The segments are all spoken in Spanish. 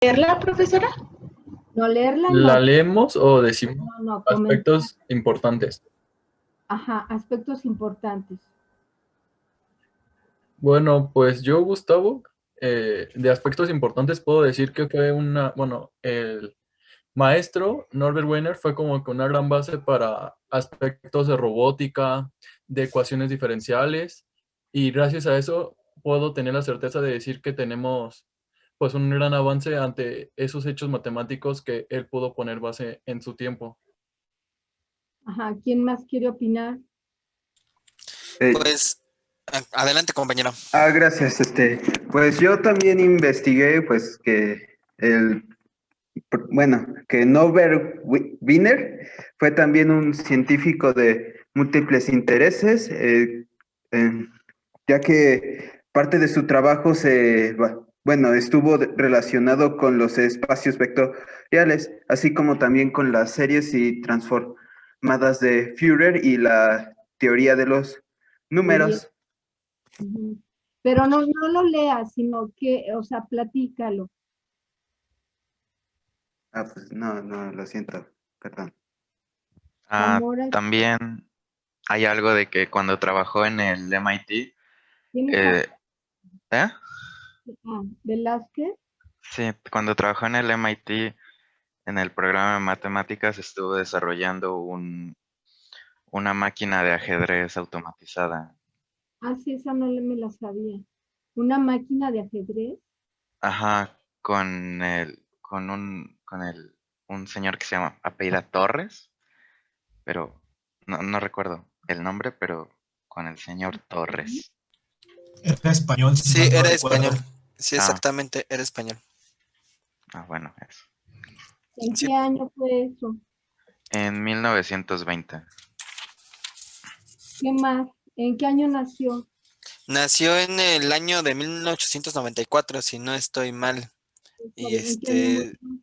¿Leerla, profesora? No, leerla ¿La no. leemos o decimos No, aspectos importantes? Ajá, aspectos importantes. Bueno, pues yo, Gustavo, de aspectos importantes puedo decir que fue el maestro Norbert Wiener fue como que una gran base para aspectos de robótica, de ecuaciones diferenciales, y gracias a eso puedo tener la certeza de decir que tenemos pues un gran avance ante esos hechos matemáticos que él pudo poner base en su tiempo. Ajá, ¿quién más quiere opinar? Pues, adelante, compañero. Gracias. Pues yo también investigué, pues, que Norbert Wiener fue también un científico de múltiples intereses, ya que parte de su trabajo estuvo relacionado con los espacios vectoriales, así como también con las series y transformadas de Führer y la teoría de los números. Ujú. Pero no lo leas, sino que, o sea, platícalo. Pues no, lo siento, perdón. Zamora, También hay algo de que cuando trabajó en el MIT, ¿tienes ¿eh? Velázquez? Sí, cuando trabajó en el MIT, en el programa de matemáticas, estuvo desarrollando una máquina de ajedrez automatizada. Sí, esa no me la sabía. ¿Una máquina de ajedrez? Ajá, un señor que se llama apellida Torres, pero no recuerdo el nombre, pero con el señor Torres. Era español, si Sí, mal no era recuerdo. español. Sí, exactamente, era español. Bueno, eso. ¿En Sí. qué año fue eso? En 1920. ¿Qué más? ¿En qué año nació? Nació en el año de 1894, si no estoy mal. Y ¿En qué año murió?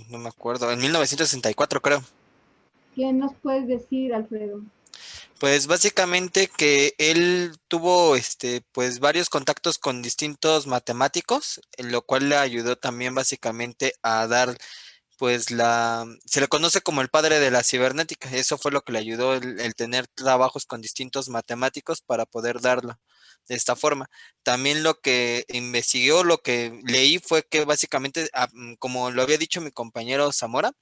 no me acuerdo, en 1964 creo. ¿Qué nos puedes decir, Alfredo? Pues básicamente que él tuvo pues varios contactos con distintos matemáticos, en lo cual le ayudó también básicamente a dar pues se le conoce como el padre de la cibernética. Eso fue lo que le ayudó el tener trabajos con distintos matemáticos para poder darlo de esta forma. También lo que investigó, lo que leí fue que básicamente, como lo había dicho mi compañero Zamora,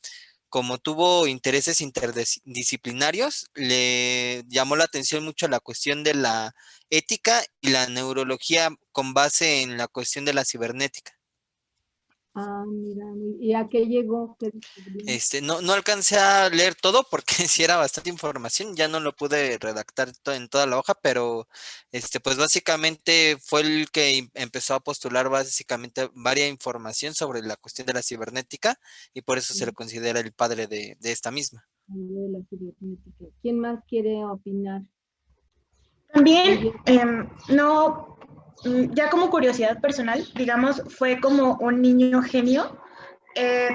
como tuvo intereses interdisciplinarios, le llamó la atención mucho la cuestión de la ética y la neurología con base en la cuestión de la cibernética. Mira, ¿y a qué llegó? ¿Qué descubrió? No alcancé a leer todo porque sí era bastante información, ya no lo pude redactar en toda la hoja, pero pues básicamente fue el que empezó a postular básicamente varias información sobre la cuestión de la cibernética y por eso se le considera el padre de esta misma. De la cibernética. ¿Quién más quiere opinar? También, no, ya como curiosidad personal, digamos, fue como un niño genio.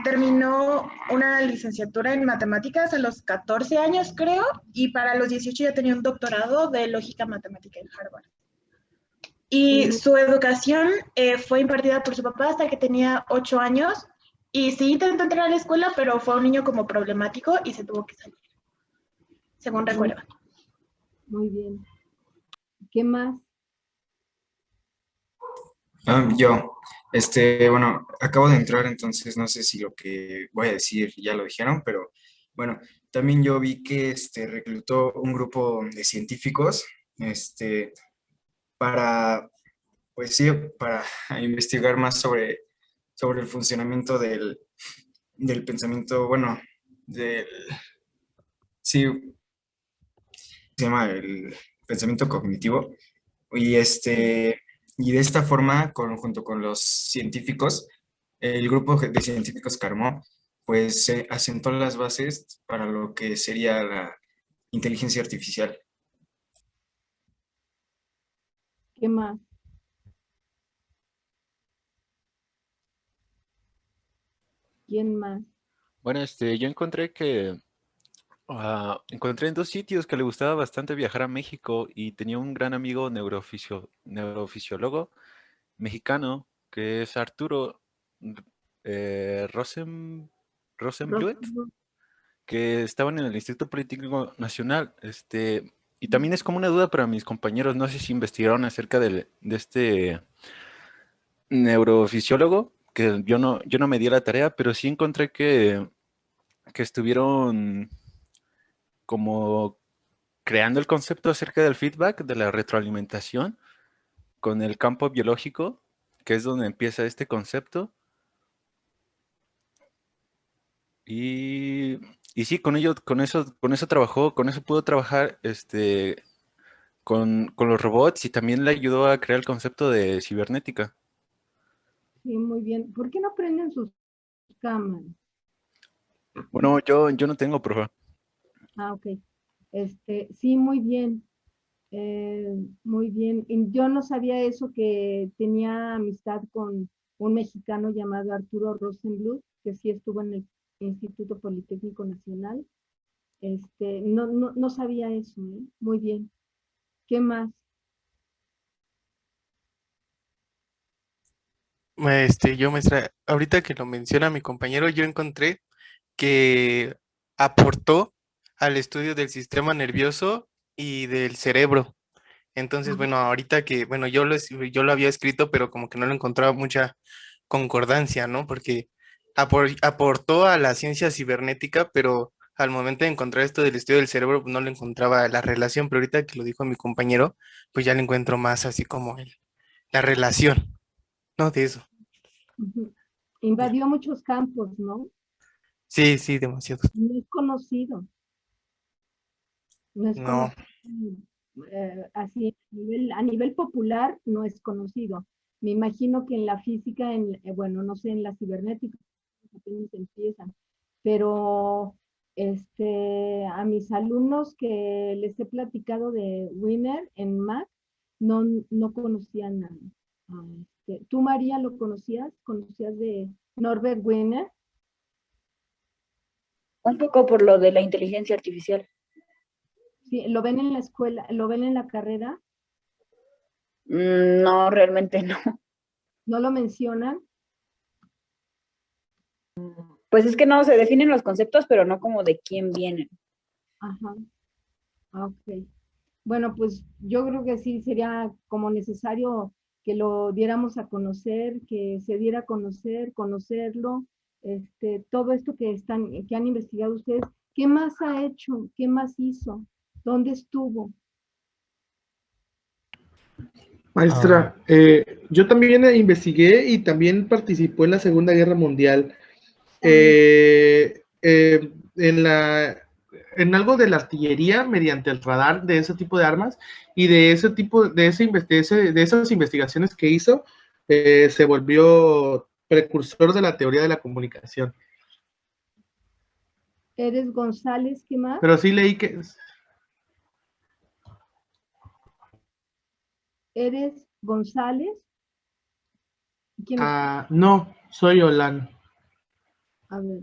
Terminó una licenciatura en matemáticas a los 14 años, creo, y para los 18 ya tenía un doctorado de lógica matemática en Harvard. Y su educación fue impartida por su papá hasta que tenía 8 años. Y sí intentó entrar a la escuela, pero fue un niño como problemático y se tuvo que salir, según recuerdo. Muy bien. ¿Qué más? Yo, bueno, acabo de entrar, entonces no sé si lo que voy a decir ya lo dijeron, pero bueno, también yo vi que reclutó un grupo de científicos, para, pues sí, para investigar más sobre el funcionamiento del pensamiento, bueno, sí, se llama el pensamiento cognitivo, y y de esta forma, junto con los científicos, el grupo de científicos que armó, pues se asentó las bases para lo que sería la inteligencia artificial. ¿Qué más? ¿Quién más? Bueno, yo encontré que encontré en dos sitios que le gustaba bastante viajar a México y tenía un gran amigo neurofisiólogo mexicano que es Arturo Rosenbluth, que estaban en el Instituto Politécnico Nacional. Y también es como una duda para mis compañeros, no sé si investigaron acerca de este neurofisiólogo, que yo no me di la tarea, pero sí encontré que estuvieron como creando el concepto acerca del feedback, de la retroalimentación, con el campo biológico, que es donde empieza este concepto. Y sí, con eso trabajó, con eso pudo trabajar con los robots, y también le ayudó a crear el concepto de cibernética. Sí, muy bien. ¿Por qué no prenden sus cámaras? Bueno, yo no tengo prueba. Ah, ok. Sí, muy bien. Muy bien. Y yo no sabía eso, que tenía amistad con un mexicano llamado Arturo Rosenbluth, que sí estuvo en el Instituto Politécnico Nacional. No sabía eso, ¿eh? Muy bien. ¿Qué más? Yo, maestra, ahorita que lo menciona mi compañero, yo encontré que aportó al estudio del sistema nervioso y del cerebro. Entonces, bueno, ahorita que, bueno, yo lo había escrito, pero como que no lo encontraba mucha concordancia, ¿no? Porque aportó a la ciencia cibernética, pero al momento de encontrar esto del estudio del cerebro, pues, no le encontraba la relación, pero ahorita que lo dijo mi compañero, pues ya le encuentro más así como la relación, ¿no? De eso. Ujú. Invadió muchos campos, ¿no? Sí, sí, demasiado. No es conocido. No es No. conocido. Así, a nivel popular, no es conocido. Me imagino que en la física, bueno, no sé, en la cibernética, apenas empiezan, pero a mis alumnos que les he platicado de Wiener en Mac, no conocían ¿Tú, María, lo conocías? ¿Conocías de Norbert Wiener? Un poco por lo de la inteligencia artificial. Sí, ¿lo ven en la escuela? ¿Lo ven en la carrera? No, realmente no. ¿No lo mencionan? Pues es que no, se definen los conceptos, pero no como de quién vienen. Ajá. Ok. Bueno, pues yo creo que sí sería como necesario que lo diéramos a conocer, que se diera a conocer, conocerlo, todo esto que han investigado ustedes. ¿Qué más ha hecho? ¿Qué más hizo? ¿Dónde estuvo? Maestra, yo también investigué y también participó en la Segunda Guerra Mundial. En algo de la artillería mediante el radar de ese tipo de armas, y de ese tipo de esas investigaciones que hizo, se volvió precursor de la teoría de la comunicación. ¿Eres González? ¿Qué más? Pero sí leí que... ¿Eres González? No, soy Olan. A ver,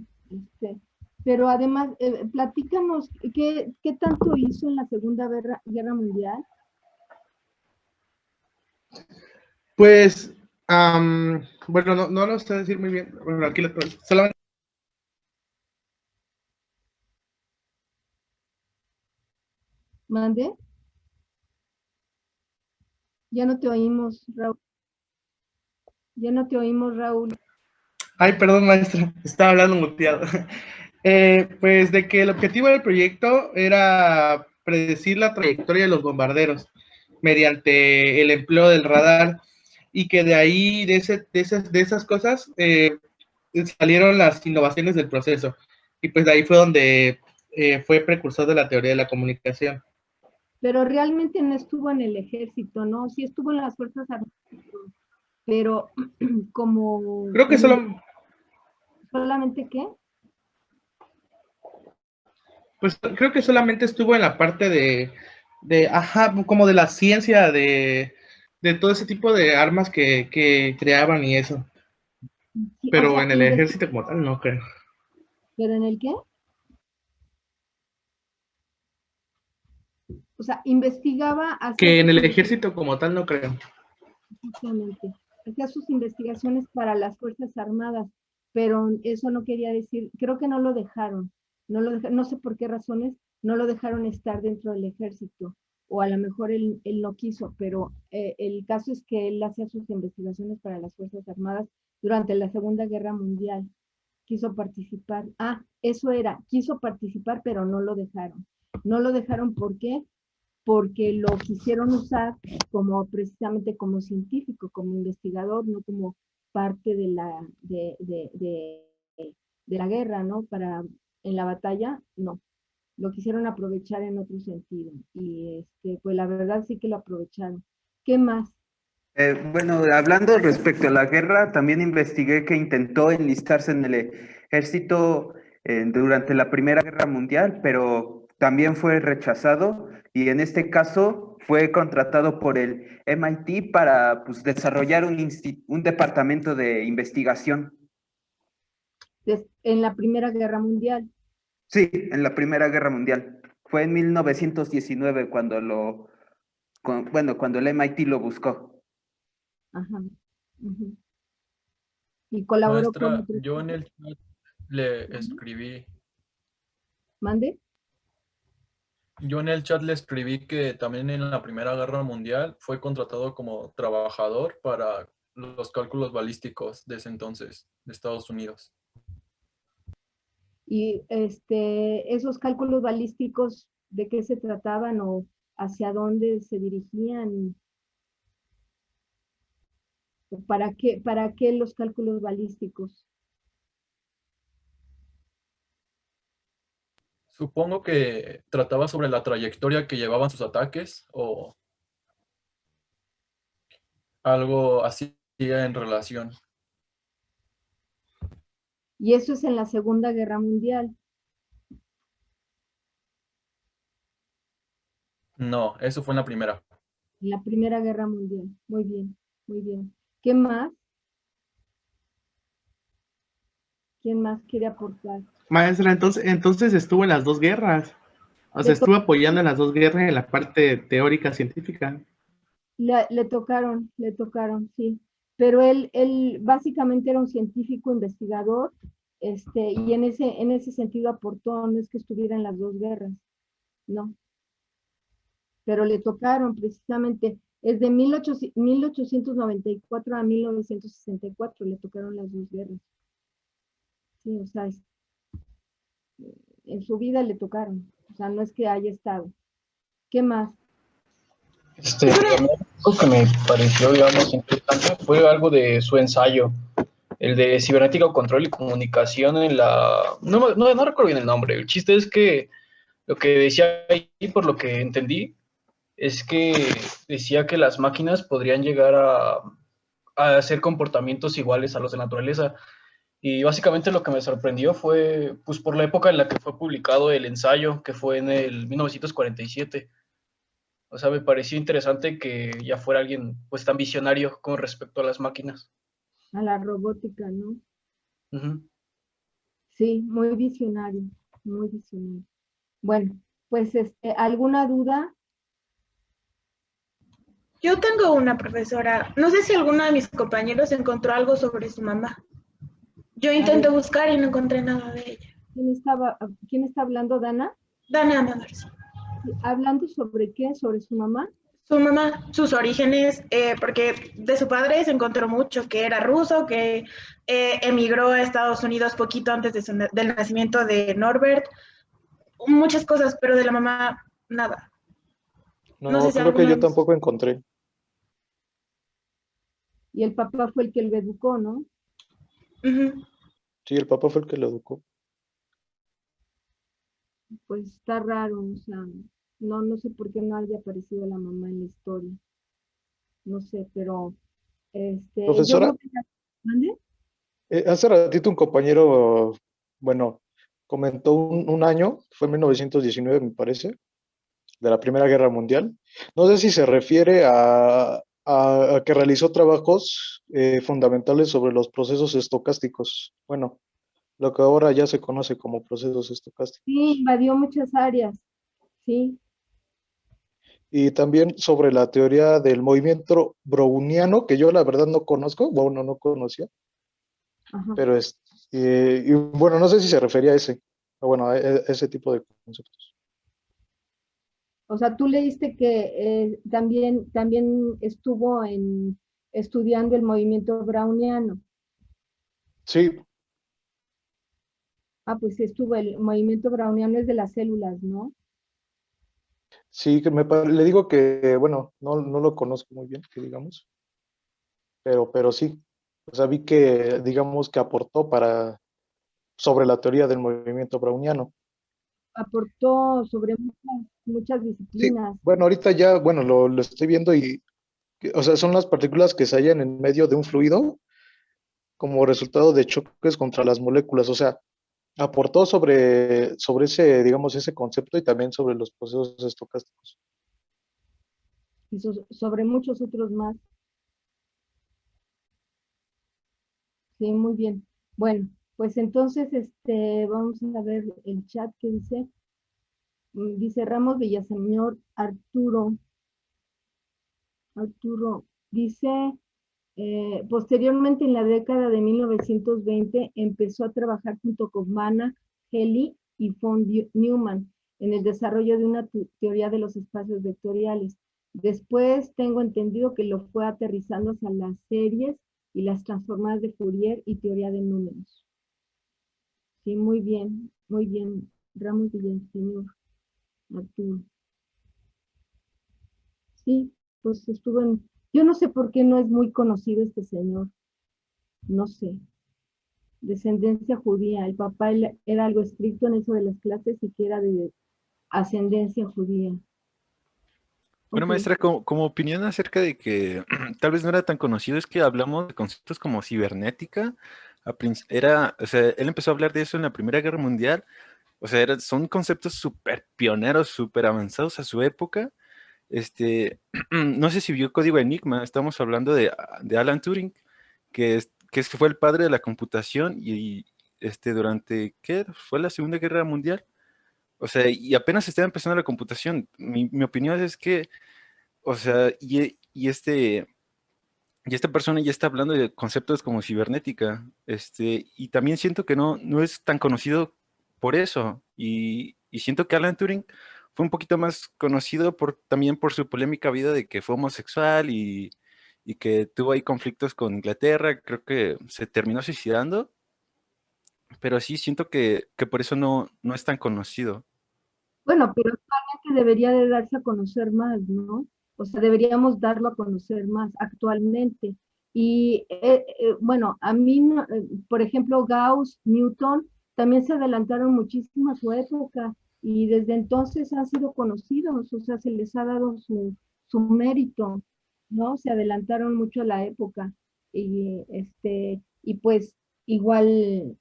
pero además, platícanos, ¿qué tanto hizo en la Segunda Guerra Mundial? Pues, bueno, no lo sé decir muy bien. Bueno, aquí solamente... ¿Mande? Ya no te oímos, Raúl. Ya no te oímos, Raúl. Ay, perdón, maestra, estaba hablando muteado. Pues de que el objetivo del proyecto era predecir la trayectoria de los bombarderos mediante el empleo del radar, y que de ahí, de esas cosas, salieron las innovaciones del proceso, y pues de ahí fue donde fue precursor de la teoría de la comunicación. Pero realmente no estuvo en el ejército, ¿no? Sí estuvo en las Fuerzas Armadas, pero como... Creo que ¿Solamente qué? Pues creo que solamente estuvo en la parte como de la ciencia, de todo ese tipo de armas que creaban y eso. Sí, Pero en el ejército como tal, no creo. ¿Pero en el qué? O sea, investigaba Que en el ejército como tal, no creo. Exactamente. hacía sus investigaciones para las Fuerzas Armadas, pero eso no quería decir, creo que no lo dejaron, no sé por qué razones, no lo dejaron estar dentro del ejército, o a lo mejor él no quiso, pero el caso es que él hacía sus investigaciones para las Fuerzas Armadas durante la Segunda Guerra Mundial. Quiso participar. Eso era, quiso participar, pero no lo dejaron. No lo dejaron, ¿por qué? Porque lo quisieron usar como precisamente como científico, como investigador, no como parte de la guerra, ¿no? En la batalla, no. Lo quisieron aprovechar en otro sentido. Y pues la verdad sí que lo aprovecharon. ¿Qué más? Bueno, hablando respecto a la guerra, también investigué que intentó enlistarse en el ejército durante la Primera Guerra Mundial, pero también fue rechazado y en este caso fue contratado por el MIT para pues, desarrollar un departamento de investigación. En la Primera Guerra Mundial. Sí, en la Primera Guerra Mundial. Fue en 1919 cuando el MIT lo buscó. Ajá. Y colaboró con Maestra, otros. yo en el chat le escribí. ¿Mande? Yo en el chat le escribí que también en la Primera Guerra Mundial fue contratado como trabajador para los cálculos balísticos de ese entonces, de Estados Unidos. Y esos cálculos balísticos, ¿de qué se trataban o hacia dónde se dirigían? ¿Para qué los cálculos balísticos? Supongo que trataba sobre la trayectoria que llevaban sus ataques o algo así en relación. Y eso es en la Segunda Guerra Mundial. No, eso fue en la primera. En la Primera Guerra Mundial. Muy bien, muy bien. ¿Qué más? ¿Quién más quiere aportar? Maestra, entonces estuvo en las dos guerras. O sea, estuvo apoyando en las dos guerras en la parte teórica científica. Le tocaron, sí. Pero él básicamente era un científico investigador, y en ese sentido aportó, no es que estuviera en las dos guerras, no. Pero le tocaron precisamente, es de 1894 a 1964, le tocaron las dos guerras. Sí, o sea, en su vida le tocaron, o sea, no es que haya estado. ¿Qué más? Algo que me pareció, digamos, interesante fue algo de su ensayo, el de cibernética, control y comunicación en la... No recuerdo bien el nombre. El chiste es que lo que decía ahí, por lo que entendí, es que decía que las máquinas podrían llegar a hacer comportamientos iguales a los de la naturaleza. Y básicamente lo que me sorprendió fue, pues, por la época en la que fue publicado el ensayo, que fue en el 1947. O sea, me pareció interesante que ya fuera alguien pues tan visionario con respecto a las máquinas. A la robótica, ¿no? Ujú. Sí, muy visionario, muy visionario. Bueno, pues ¿alguna duda? Yo tengo una profesora, no sé si alguno de mis compañeros encontró algo sobre su mamá. Yo intenté buscar y no encontré nada de ella. ¿Quién está hablando, Dana? Dana Amador. ¿Hablando sobre qué? ¿Sobre su mamá? Su mamá, sus orígenes, porque de su padre se encontró mucho, que era ruso, que emigró a Estados Unidos poquito antes del nacimiento de Norbert, muchas cosas, pero de la mamá, nada. No sé si creo que yo tampoco encontré. Y el papá fue el que lo educó, ¿no? Sí, el papá fue el que lo educó. Pues está raro, o sea, no sé por qué no haya aparecido la mamá en la historia. No sé, pero Profesora, ¿Mande? hace ratito un compañero, bueno, comentó un año, fue en 1919 me parece, de la Primera Guerra Mundial. No sé si se refiere a que realizó trabajos fundamentales sobre los procesos estocásticos. Bueno, lo que ahora ya se conoce como procesos estocásticos. Sí, invadió muchas áreas, sí. y también sobre la teoría del movimiento browniano, que yo la verdad no conozco, bueno, no conocía, Ajá. pero y bueno, no sé si se refería a ese, o bueno, a ese tipo de conceptos. O sea, tú leíste que también estuvo estudiando el movimiento browniano. Sí, Ah, pues estuvo, el movimiento browniano es de las células, ¿no? sí, que le digo que, bueno, no lo conozco muy bien, que digamos, pero sí, o sea, vi que, digamos, que aportó sobre la teoría del movimiento browniano. Aportó sobre muchas Sí, disciplinas. bueno, ahorita ya, bueno, lo estoy viendo o sea, son las partículas que se hallan en medio de un fluido como resultado de choques contra las moléculas, o sea, aportó sobre ese, digamos, ese concepto y también sobre los procesos estocásticos. Y sobre muchos otros más. Sí, muy bien. Bueno, pues entonces vamos a ver el chat que dice. Dice Ramos Villaseñor Arturo. Arturo dice, posteriormente en la década de 1920 empezó a trabajar junto con Mana, Heli y von Neumann en el desarrollo de una teoría de los espacios vectoriales. Después tengo entendido que lo fue aterrizando hacia las series y las transformadas de Fourier y teoría de números. Sí, muy bien, Ramos Villaseñor Arturo. Sí, pues estuvo en... Yo no sé por qué no es muy conocido este señor, no sé. Descendencia judía, el papá era algo estricto en eso de las clases y que era de ascendencia judía. Bueno, Ok. maestra, como opinión acerca de que tal vez no era tan conocido, es que hablamos de conceptos como cibernética. O sea, él empezó a hablar de eso en la Primera Guerra Mundial. O sea, son conceptos súper pioneros, súper avanzados a su época. No sé si vio Código Enigma, estamos hablando de Alan Turing, que fue el padre de la computación y durante, ¿qué? Fue la Segunda Guerra Mundial. O sea, y apenas estaba empezando la computación. Mi opinión es que, o sea, y esta persona ya está hablando de conceptos como cibernética, y también siento que no es tan conocido por eso, y siento que Alan Turing fue un poquito más conocido también por su polémica vida de que fue homosexual y que tuvo ahí conflictos con Inglaterra, creo que se terminó suicidando, pero sí siento que por eso no es tan conocido. Bueno, pero actualmente debería de darse a conocer más, ¿no? O sea, deberíamos darlo a conocer más actualmente. Y bueno, a mí, por ejemplo, Gauss, Newton, también se adelantaron muchísimo a su época y desde entonces han sido conocidos, o sea, se les ha dado su mérito, ¿no? Se adelantaron mucho a la época. Y pues igual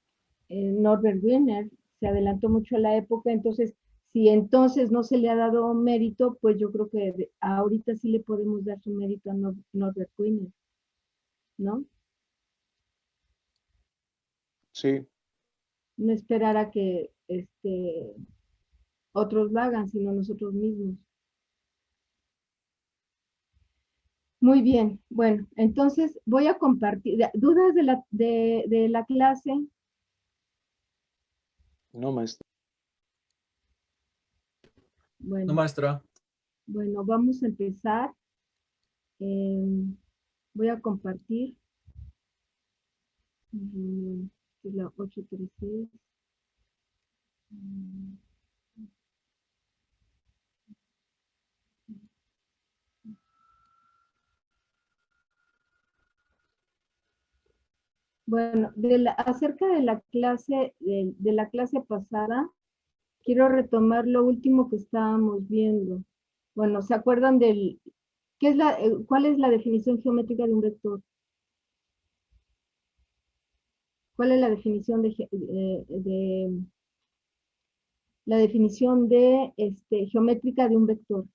Norbert Wiener se adelantó mucho a la época, entonces si entonces no se le ha dado mérito, pues yo creo que ahorita sí le podemos dar su mérito a Norbert Wiener, ¿no? Sí, No esperar a que otros lo hagan, sino nosotros mismos. Muy bien, bueno, entonces voy a compartir, ¿dudas de la clase? no, maestro. No, Bueno, maestra. bueno, vamos a empezar. Voy a compartir. Es la 836. Bueno, acerca de la clase, de la clase pasada, quiero retomar lo último que estábamos viendo. Bueno, ¿se acuerdan cuál es la definición geométrica de un vector? ¿Cuál es la definición la definición de geométrica de un vector?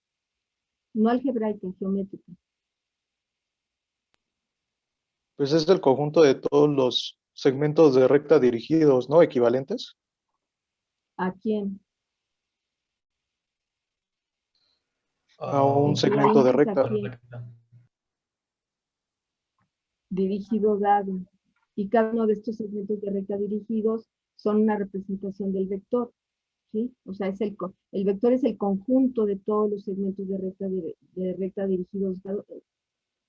No algebraica, geométrica. Pues es el conjunto de todos los segmentos de recta dirigidos, ¿no? Equivalentes. ¿A quién? A un segmento de recta. Dirigido dado. Y cada uno de estos segmentos de recta dirigidos son una representación del vector. ¿Sí? O sea, el vector es el conjunto de todos los segmentos de recta dirigidos,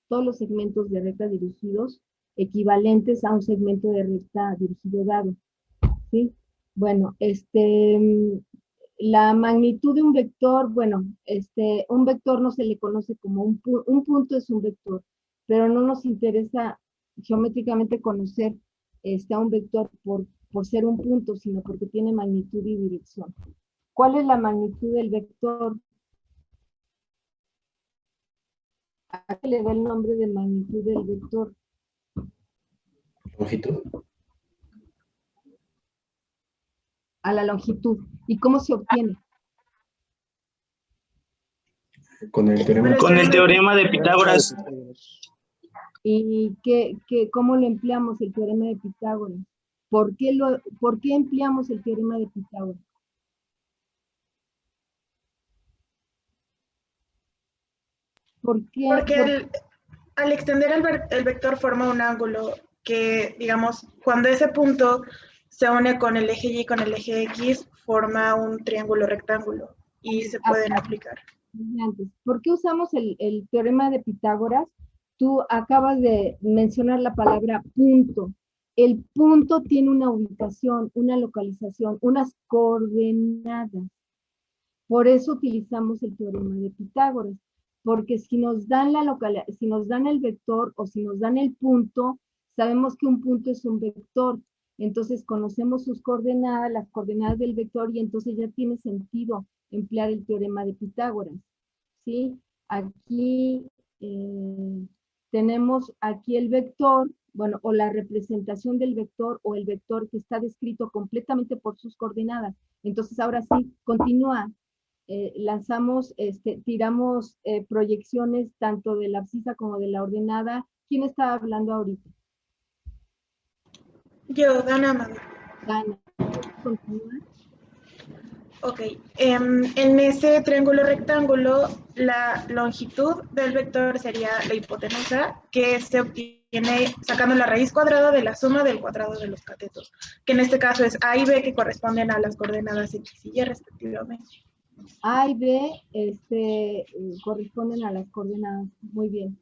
todos los segmentos de recta dirigidos equivalentes a un segmento de recta dirigido dado. ¿Sí? Bueno, la magnitud de un vector, bueno, un vector no se le conoce como un punto es un vector, pero no nos interesa geométricamente conocer a un vector por ser un punto, sino porque tiene magnitud y dirección. ¿Cuál es la magnitud del vector? ¿A qué le da el nombre de magnitud del vector? Longitud. A la longitud. ¿Y cómo se obtiene? Con el teorema, de Pitágoras. ¿Y cómo lo empleamos el teorema de Pitágoras? ¿Por qué empleamos el teorema de Pitágoras? Porque al extender el vector forma un ángulo que, digamos, cuando ese punto se une con el eje Y y con el eje X, forma un triángulo rectángulo y se pueden aplicar. ¿Por qué usamos el teorema de Pitágoras? Tú acabas de mencionar la palabra punto. El punto tiene una ubicación, una localización, unas coordenadas. Por eso utilizamos el teorema de Pitágoras. Porque si nos dan si nos dan el vector o si nos dan el punto, sabemos que un punto es un vector. Entonces conocemos sus coordenadas, las coordenadas del vector, y entonces ya tiene sentido emplear el teorema de Pitágoras. ¿Sí? Aquí tenemos aquí el vector, bueno, o la representación del vector o el vector que está descrito completamente por sus coordenadas. Entonces ahora sí, continúa. Lanzamos, tiramos proyecciones tanto de la abscisa como de la ordenada. ¿Quién está hablando ahorita? Yo, Dana Madrid. Dana, continúa. Ok, en ese triángulo rectángulo, la longitud del vector sería la hipotenusa, que se obtiene sacando la raíz cuadrada de la suma del cuadrado de los catetos, que en este caso es A y B, que corresponden a las coordenadas X y Y respectivamente. A y B corresponden a las coordenadas. Muy bien.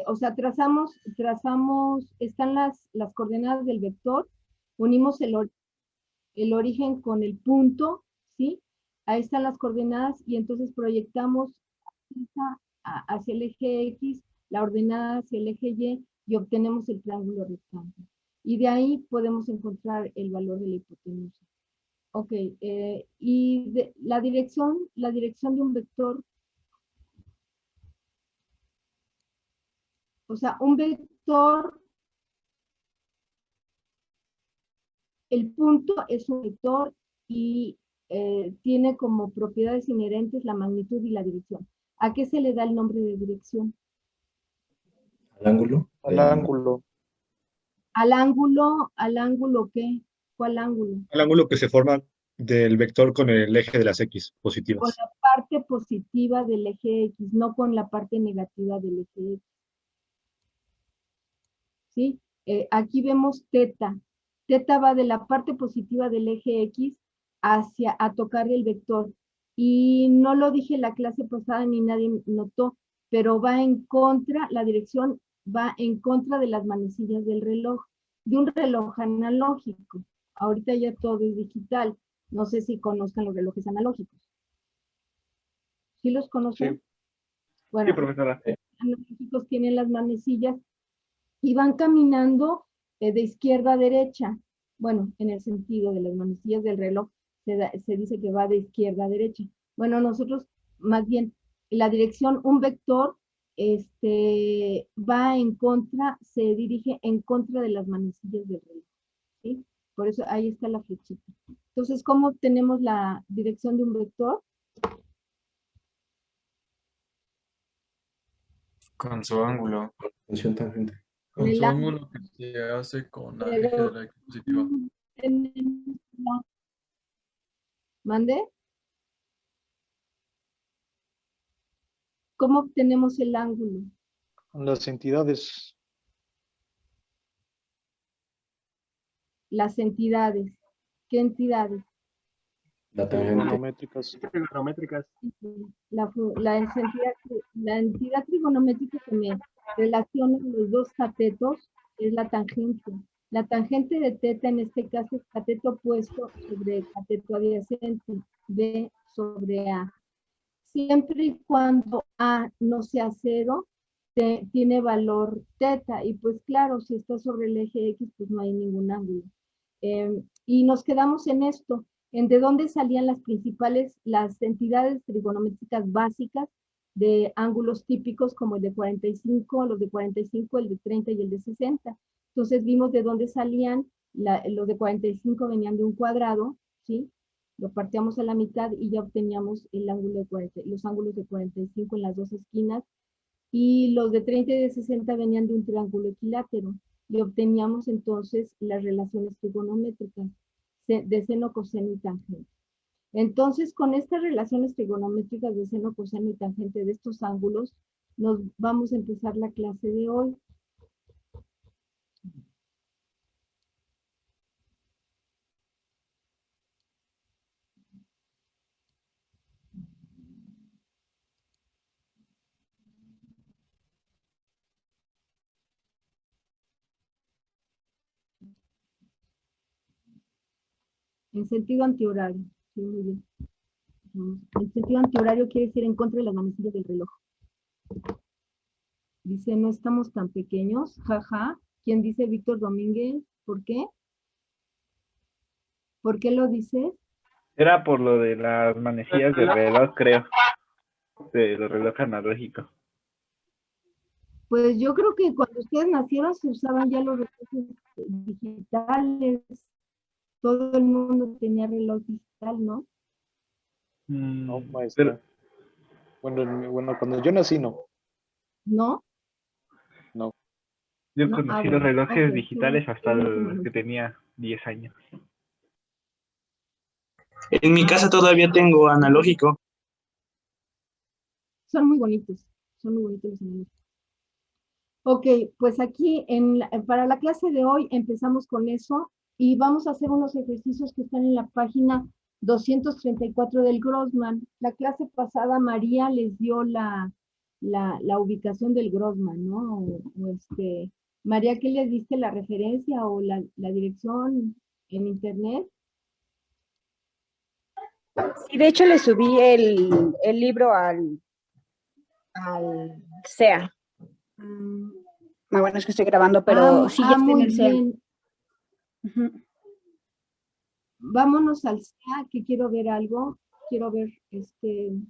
O sea, trazamos, están las coordenadas del vector, unimos el origen con el punto, ¿sí? Ahí están las coordenadas y entonces proyectamos hacia el eje X, la ordenada hacia el eje Y obtenemos el triángulo rectángulo. Y de ahí podemos encontrar el valor de la hipotenusa. Ok, y la dirección de un vector, o sea, un vector, el punto es un vector y tiene como propiedades inherentes la magnitud y la dirección. ¿A qué se le da el nombre de dirección? Al ángulo. Al ángulo. ¿Al ángulo qué? ¿Cuál ángulo? El ángulo que se forma del vector con el eje de las X Con positivas. la parte positiva del eje X, no con la parte negativa del eje X. ¿Sí? Aquí vemos teta. Teta va de la parte positiva del eje X a tocar el vector. Y no lo dije en la clase pasada ni nadie notó, pero va en contra, la dirección va en contra de las manecillas del reloj, de un reloj analógico. Ahorita ya todo es digital. No sé si conozcan los relojes analógicos. ¿Sí los conocen? Sí. Bueno, Sí, profesora. los analógicos tienen las manecillas y van caminando de izquierda a derecha. Bueno, en el sentido de las manecillas del reloj, se dice que va de izquierda a derecha. Bueno, nosotros, más bien, la dirección, un vector, va en contra, se dirige en contra de las manecillas del reloj. ¿Sí? Por eso ahí está la flechita. Entonces, ¿cómo obtenemos la dirección de un vector? Con su ángulo. Función tangente. Con El su ángulo. ángulo que se hace con la Pero- eje de la X positiva. ¿Mande? ¿Cómo obtenemos el ángulo? Las entidades. Las entidades. ¿Qué entidades? La tangente. Trigonométricas. Trigonométricas. La entidad trigonométrica que me relaciona los dos catetos es la tangente. La tangente de teta en este caso es cateto opuesto sobre cateto adyacente, B sobre A. Siempre y cuando A no sea cero, tiene valor teta. Y pues claro, si está sobre el eje X, pues no hay ningún ángulo. Y nos quedamos en esto, en de dónde salían las entidades trigonométricas básicas de ángulos típicos como el de 45, los de 45, el de 30 y el de 60. Entonces vimos de dónde salían, los de 45 venían de un cuadrado, ¿sí? Lo partíamos a la mitad y ya obteníamos el ángulo de los ángulos de 45 en las dos esquinas, y los de 30 y de 60 venían de un triángulo equilátero, y obteníamos entonces las relaciones trigonométricas de seno, coseno y tangente. Entonces, con estas relaciones trigonométricas de seno, coseno y tangente de estos ángulos, nos vamos a empezar la clase de hoy. En sentido antihorario. Sí, muy bien. En sentido antihorario quiere decir en contra de las manecillas del reloj. Dice, no estamos tan pequeños, jaja. ¿Quién dice? Víctor Domínguez. ¿Por qué? ¿Por qué lo dice? Era por lo de las manecillas del reloj, creo. Del reloj analógico. Pues yo creo que cuando ustedes nacieron se usaban ya los relojes digitales. Todo el mundo tenía reloj digital, ¿no? No, maestra. Bueno, cuando yo nací, no. ¿No? No. Yo No, conocí bueno, los relojes ok, digitales hasta bueno. que tenía 10 años. En mi casa todavía tengo analógico. Son muy bonitos los analógicos. Ok, pues aquí para la clase de hoy empezamos con eso y vamos a hacer unos ejercicios que están en la página 234 del Grossman. La clase pasada María les dio la ubicación del Grossman, ¿no? María, ¿qué les diste la referencia o la dirección en internet? Sí, de hecho le subí el libro al SEA. Bueno, es que estoy grabando, pero sí ya está en muy el SEA. bien. Vámonos al SEA, que quiero ver algo. Quiero ver sí.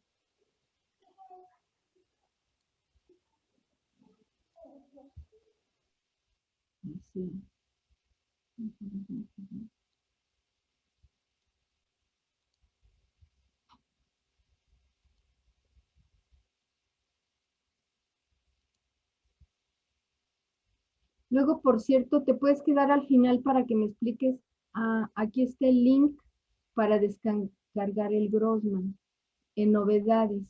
Luego, por cierto, te puedes quedar al final para que me expliques. Aquí está el link para descargar el Grossman. En novedades.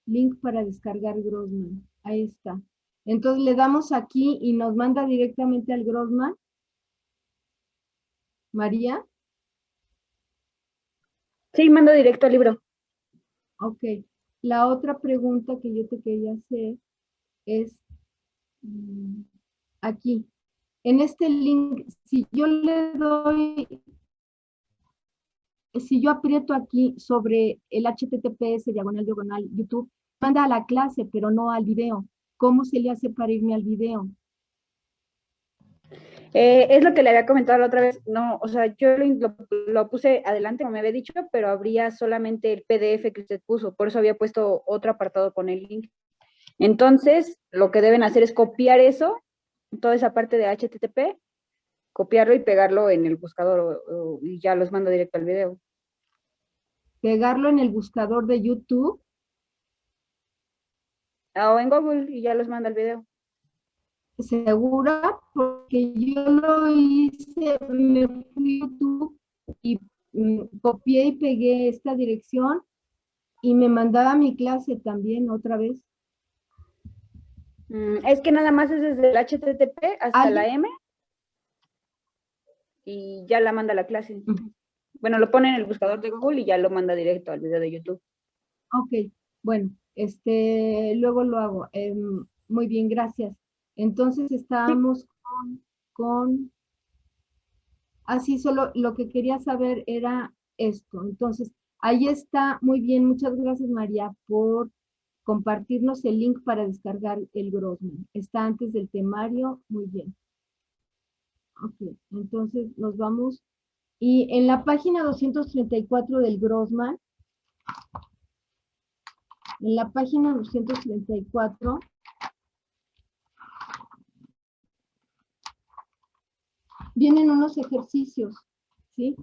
Link para descargar Grossman. Ahí está. Entonces le damos aquí y nos manda directamente al Grossman. María. Sí, mando directo al libro. Ok. La otra pregunta que yo te quería hacer es aquí. En este link, si yo le doy, si yo aprieto aquí sobre el HTTPS diagonal YouTube, manda a la clase, pero no al video. ¿Cómo se le hace para irme al video? Es lo que le había comentado la otra vez. No, o sea, yo lo puse adelante, como me había dicho, pero habría solamente el PDF que usted puso. Por eso había puesto otro apartado con el link. Entonces, lo que deben hacer es copiar eso, toda esa parte de HTTP, copiarlo y pegarlo en el buscador y ya los mando directo al video. Pegarlo en el buscador de YouTube. O en Google y ya los manda al video. ¿Segura? Porque yo lo hice, me fui a YouTube y copié y pegué esta dirección y me mandaba mi clase también otra vez. Es que nada más es desde el HTTP hasta la ¿Alguien? M y ya la manda a la clase. Bueno, lo pone en el buscador de Google y ya lo manda directo al video de YouTube. Ok, bueno, luego lo hago. Muy bien, gracias. Entonces estábamos así solo lo que quería saber era esto. Entonces, ahí está, muy bien, muchas gracias María por compartirnos el link para descargar el Grossman. Está antes del temario, muy bien. Ok, entonces nos vamos. Y en la página 234 del Grossman, en la página 234, vienen unos ejercicios, ¿sí?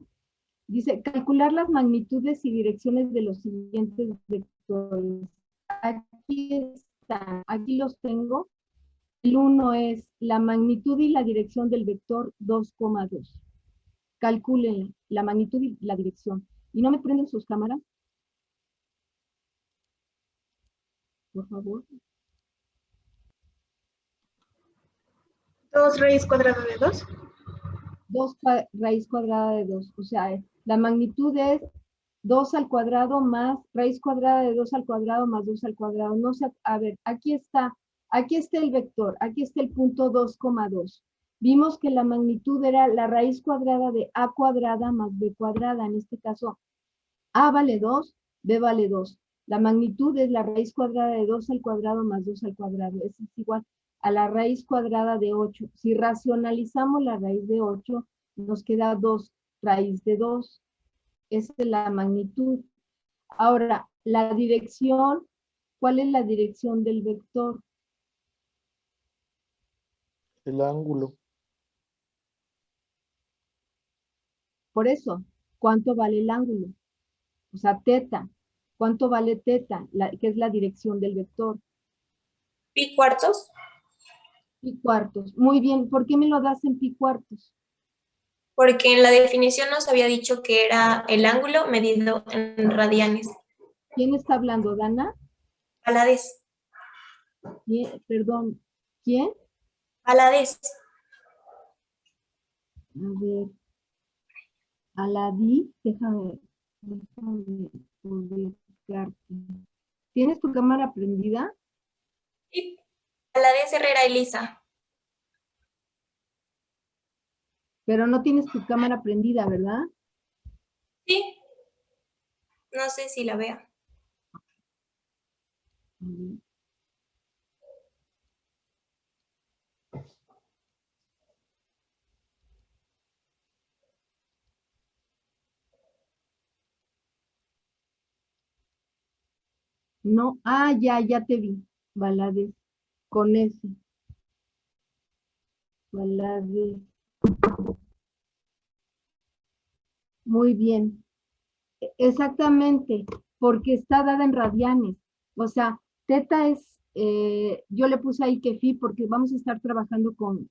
Dice, calcular las magnitudes y direcciones de los siguientes vectores. Aquí están, aquí los tengo. El 1 es la magnitud y la dirección del vector 2,2. Calculen la magnitud y la dirección. ¿Y no me prenden sus cámaras? Por favor. 2 raíz cuadrada de 2. 2 raíz cuadrada de 2. O sea, la magnitud es 2 al cuadrado más raíz cuadrada de 2 al cuadrado más 2 al cuadrado. No sé, a ver, aquí está el vector, aquí está el punto 2,2. Vimos que la magnitud era la raíz cuadrada de a cuadrada más b cuadrada. En este caso, a vale 2, b vale 2. La magnitud es la raíz cuadrada de 2 al cuadrado más 2 al cuadrado. Eso es igual a la raíz cuadrada de 8. Si racionalizamos la raíz de 8, nos queda 2 raíz de 2. Esa es la magnitud. Ahora, la dirección, ¿cuál es la dirección del vector? El ángulo. Por eso, ¿cuánto vale el ángulo? O sea, teta. ¿Cuánto vale teta? Que es la dirección del vector. Pi cuartos. Pi cuartos. Muy bien. ¿Por qué me lo das en pi cuartos? Porque en la definición nos había dicho que era el ángulo medido en radianes. ¿Quién está hablando, Dana? Valadez. Perdón, ¿quién? Valadez. A ver. Aladí, déjame ubicarte. ¿Tienes tu cámara prendida? Sí. Valadez Herrera Elisa. Pero no tienes tu cámara prendida, ¿verdad? Sí. No sé si la vea. No, ya te vi. Valadez, con ese. Valadez. Muy bien. Exactamente, porque está dada en radianes. O sea, teta es, yo le puse ahí que phi porque vamos a estar trabajando con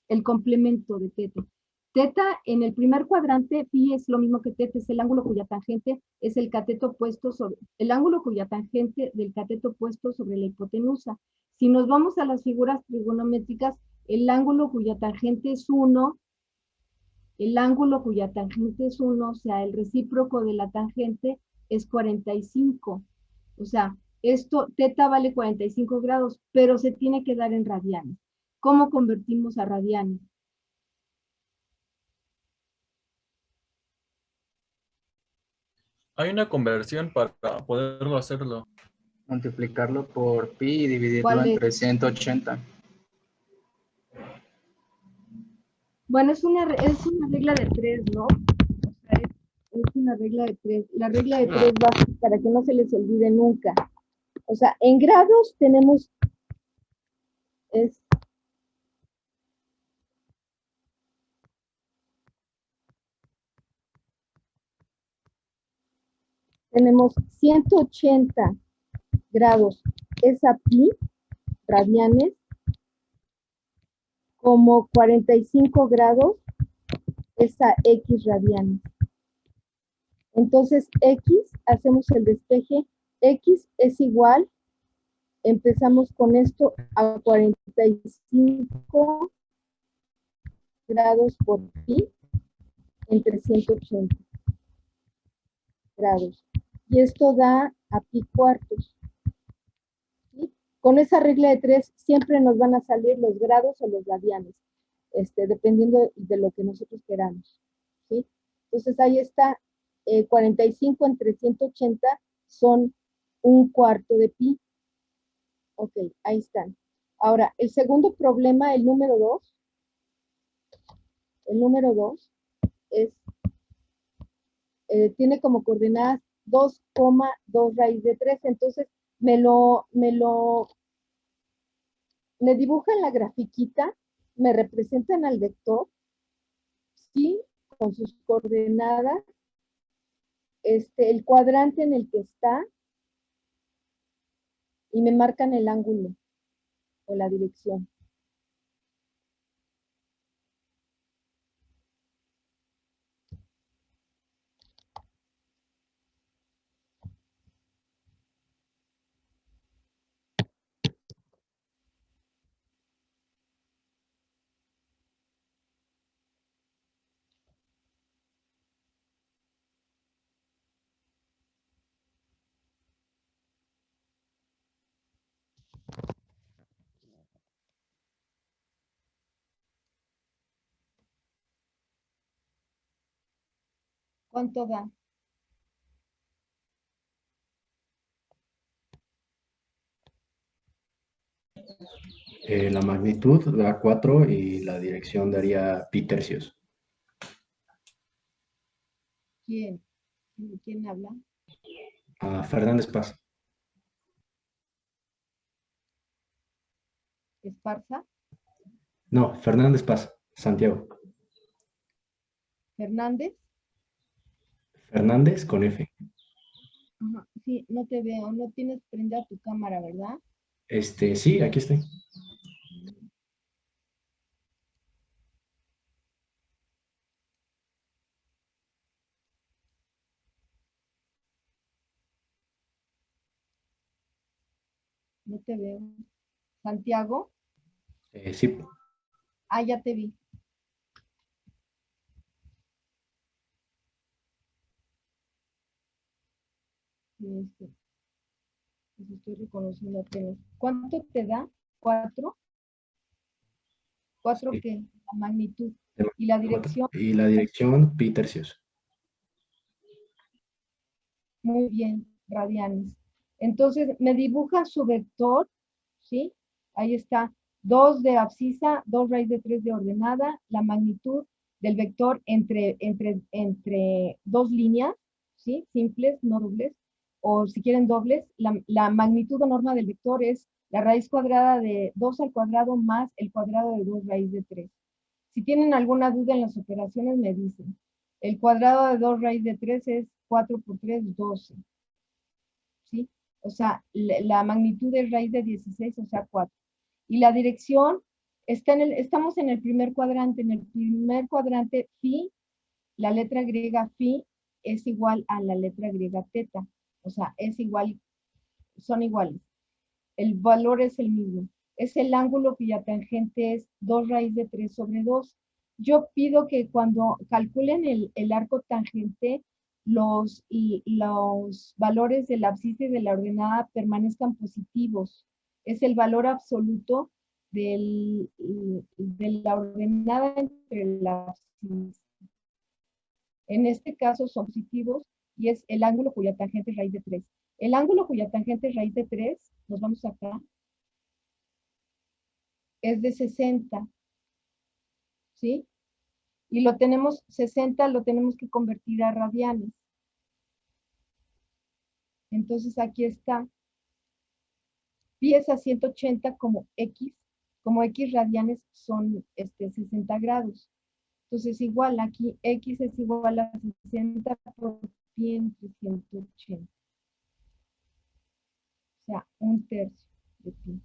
el complemento de teta. Teta en el primer cuadrante, phi es lo mismo que teta, es el ángulo cuya tangente es el cateto opuesto sobre, el ángulo cuya tangente del cateto opuesto sobre la hipotenusa. Si nos vamos a las figuras trigonométricas, el ángulo cuya tangente es 1, el ángulo cuya tangente es 1, o sea, el recíproco de la tangente es 45. O sea, teta vale 45 grados, pero se tiene que dar en radianes. ¿Cómo convertimos a radianes? Hay una conversión para poderlo hacerlo. Multiplicarlo por pi y dividirlo ¿Cuál es? entre 180. Bueno, es una regla de 3, ¿no? O sea, es una regla de 3. La regla de 3 va para que no se les olvide nunca. O sea, en grados tenemos, tenemos 180 grados, es a pi, radianes, como 45 grados es a x radianes. Entonces, x, hacemos el despeje, x es igual empezamos con esto a 45 grados por pi en 380 grados. Y esto da a pi cuartos. ¿Sí? Con esa regla de 3 siempre nos van a salir los grados o los radianes, dependiendo de lo que nosotros queramos. ¿Sí? Entonces ahí está, 45 entre 180 son un cuarto de pi. Ok, ahí están. Ahora, el segundo problema, el número 2. El número 2 es, tiene como coordenadas 2,2 raíz de 3. Entonces, me dibujan la grafiquita, me representan al vector, sí, con sus coordenadas, el cuadrante en el que está, y me marcan el ángulo o la dirección. ¿Cuánto da? La magnitud da 4 y la dirección daría pi tercios. ¿Quién? ¿Quién habla? Fernández Paz. ¿Esparza? No, Fernández Paz, Santiago. ¿Fernández? Fernández con F. Ajá, sí, no te veo, no tienes prendida tu cámara, ¿verdad? Sí, aquí estoy. No te veo. ¿Santiago? Sí. Ah, ya te vi. Pues estoy reconociendo apenas. ¿Cuánto te da? ¿4? ¿4 Sí. qué? La magnitud. ¿Y la dirección? Y la dirección pi tercios. Muy bien, radianes. Entonces, me dibuja su vector, ¿sí? Ahí está. 2 de abscisa, 2 raíz de 3 de ordenada, la magnitud del vector entre dos líneas, ¿sí? Simples, no dobles, o si quieren dobles, la magnitud o norma del vector es la raíz cuadrada de 2 al cuadrado más el cuadrado de 2 raíz de 3. Si tienen alguna duda en las operaciones, me dicen. El cuadrado de 2 raíz de 3 es 4 por 3, 12. ¿Sí? O sea, la magnitud es raíz de 16, o sea, 4. Y la dirección, estamos en el primer cuadrante. En el primer cuadrante, phi, la letra griega phi, es igual a la letra griega teta. O sea, es igual, son iguales. El valor es el mismo. Es el ángulo cuya tangente es 2 raíz de 3 sobre 2. Yo pido que cuando calculen el arco tangente, los valores de la abscisa y de la ordenada permanezcan positivos. Es el valor absoluto de la ordenada entre la abscisa. En este caso son positivos y es el ángulo cuya tangente es raíz de 3. El ángulo cuya tangente es raíz de 3, nos vamos acá, es de 60, ¿sí? Y lo tenemos, 60 lo tenemos que convertir a radianes. Entonces aquí está, pi es a 180 como x radianes son 60 grados. Entonces igual aquí x es igual a 60 por pi entre 180. O sea, 1/3 de pi.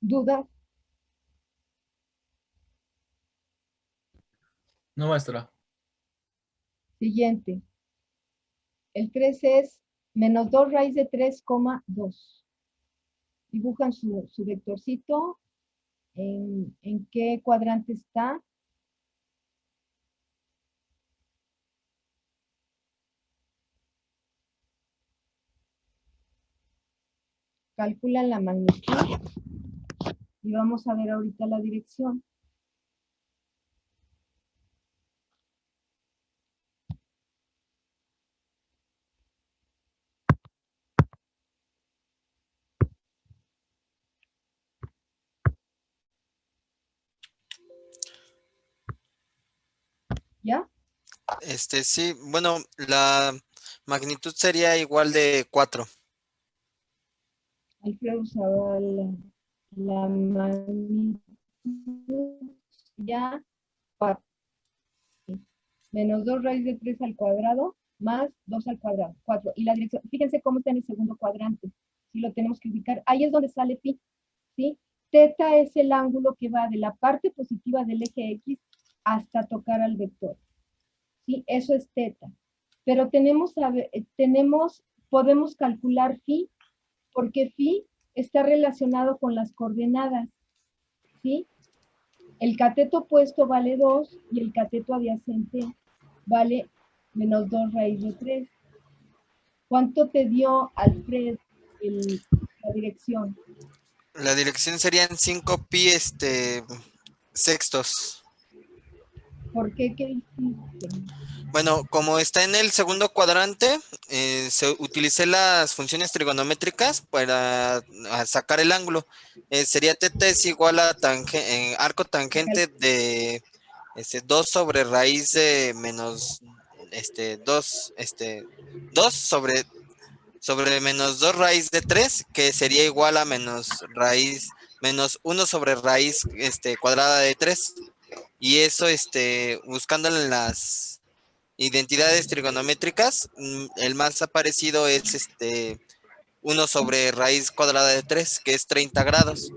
¿Dudas? No, maestra. Siguiente. El 3 es menos 2 raíz de 3, 2. Dibujan su vectorcito. ¿En qué cuadrante está? Calculan la magnitud. Y vamos a ver ahorita la dirección. ¿Ya? Sí, bueno, la magnitud sería igual de 4. Alfredo usaba la magnitud ya 4. Menos 2 raíz de 3 al cuadrado más 2 al cuadrado, 4. Y la dirección, fíjense cómo está en el segundo cuadrante. Si lo tenemos que ubicar, ahí es donde sale pi, ¿sí? Teta es el ángulo que va de la parte positiva del eje X hasta tocar al vector. ¿Sí? Eso es teta. Pero podemos calcular phi, porque phi está relacionado con las coordenadas, ¿sí? El cateto opuesto vale 2 y el cateto adyacente vale menos 2 raíz de 3. ¿Cuánto te dio, Alfred, la dirección? La dirección serían 5 pi sextos. ¿Por qué? ¿Qué hiciste? Bueno, como está en el segundo cuadrante, utilicé las funciones trigonométricas para sacar el ángulo. Sería teta es igual a arco tangente de 2 sobre raíz de menos 2 sobre menos 2 raíz de 3, que sería igual a menos 1 sobre raíz cuadrada de 3. Y eso buscándolo en las identidades trigonométricas, el más aparecido es 1 sobre raíz cuadrada de 3, que es 30 grados.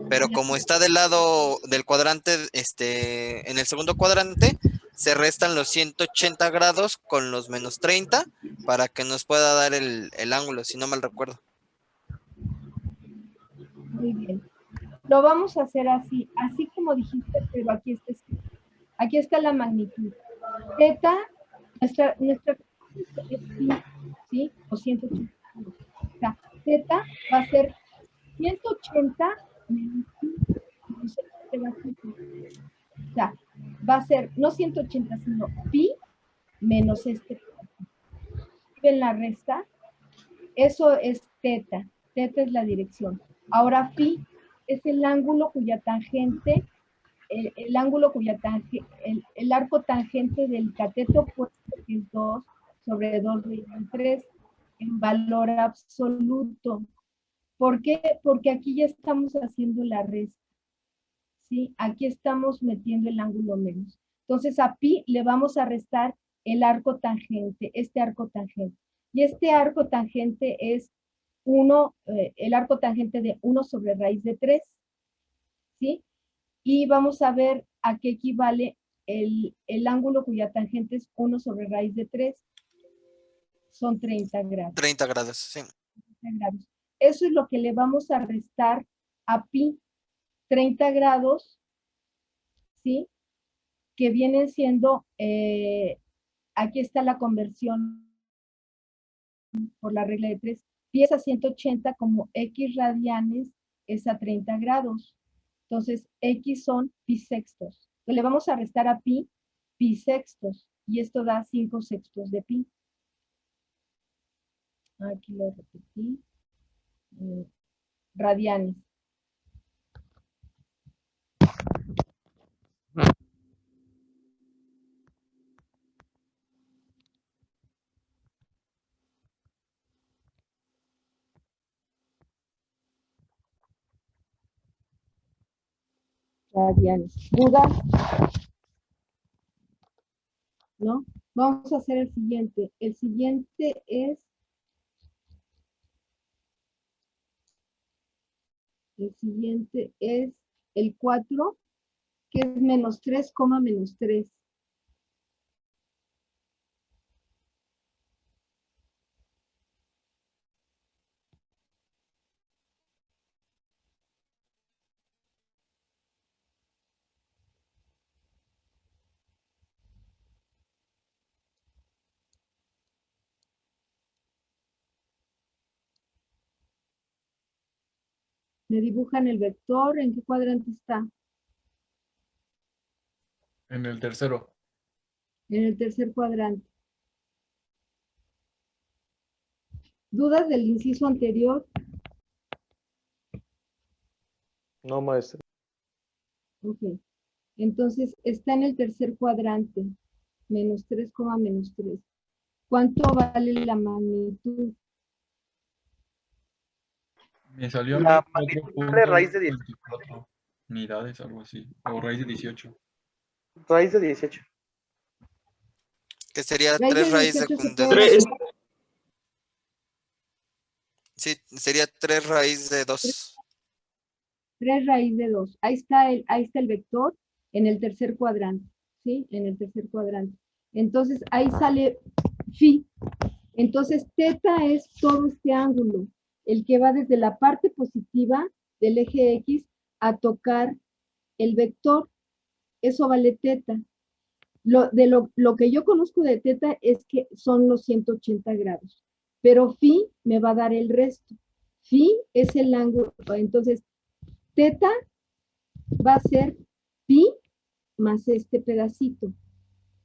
Pero como está del lado del cuadrante, en el segundo cuadrante, se restan los 180 grados con los menos 30 para que nos pueda dar el ángulo, si no mal recuerdo. Muy bien. Lo vamos a hacer así como dijiste, pero aquí está la magnitud. Teta, nuestra es pi, ¿sí? O 180. O sea, teta va a ser 180 menos pi. O sea, va a ser no 180, sino pi menos ¿Ven la resta? Eso es teta. Teta es la dirección. Ahora pi es el ángulo cuya tangente, el arco tangente del cateto opuesto, que es 2 sobre 2 raíz de 3, en valor absoluto. ¿Por qué? Porque aquí ya estamos haciendo la resta. ¿Sí? Aquí estamos metiendo el ángulo menos. Entonces a pi le vamos a restar el arco tangente, este arco tangente. Y este arco tangente es el arco tangente de 1 sobre raíz de 3. ¿Sí? Y vamos a ver a qué equivale el ángulo cuya tangente es 1 sobre raíz de 3. Son 30 grados. 30 grados, sí. 30 grados. Eso es lo que le vamos a restar a pi. 30 grados, ¿sí? Que vienen siendo, aquí está la conversión por la regla de 3. Pi es a 180 como x radianes es a 30 grados. Entonces, x son pi sextos. Entonces, le vamos a restar a pi sextos. Y esto da 5 sextos de pi. Aquí lo repetí. Radianes. Radianes. ¿Dudas? ¿No? Vamos a hacer el siguiente. El siguiente es el 4, que es menos 3, menos 3. Me dibujan el vector. ¿En qué cuadrante está? En el tercero. En el tercer cuadrante. ¿Dudas del inciso anterior? No, maestra. Ok. Entonces, está en el tercer cuadrante. Menos 3, menos 3. ¿Cuánto vale la magnitud? Me salió La a mí magnitud vale raíz de 10. 4.24 unidades, algo así. O raíz de 18. Raíz de 18. Que sería Raíz 3 de raíz de, 18 se de puede 2. resolver. Sí, sería 3 raíz de 2. 3 raíz de 2. Ahí está el vector en el tercer cuadrante. ¿Sí? En el tercer cuadrante. Entonces, ahí sale phi. Entonces, teta es todo este ángulo, el que va desde la parte positiva del eje X a tocar el vector. Eso vale teta. Lo que yo conozco de teta es que son los 180 grados, pero phi me va a dar el resto. Phi es el ángulo, entonces teta va a ser pi más este pedacito,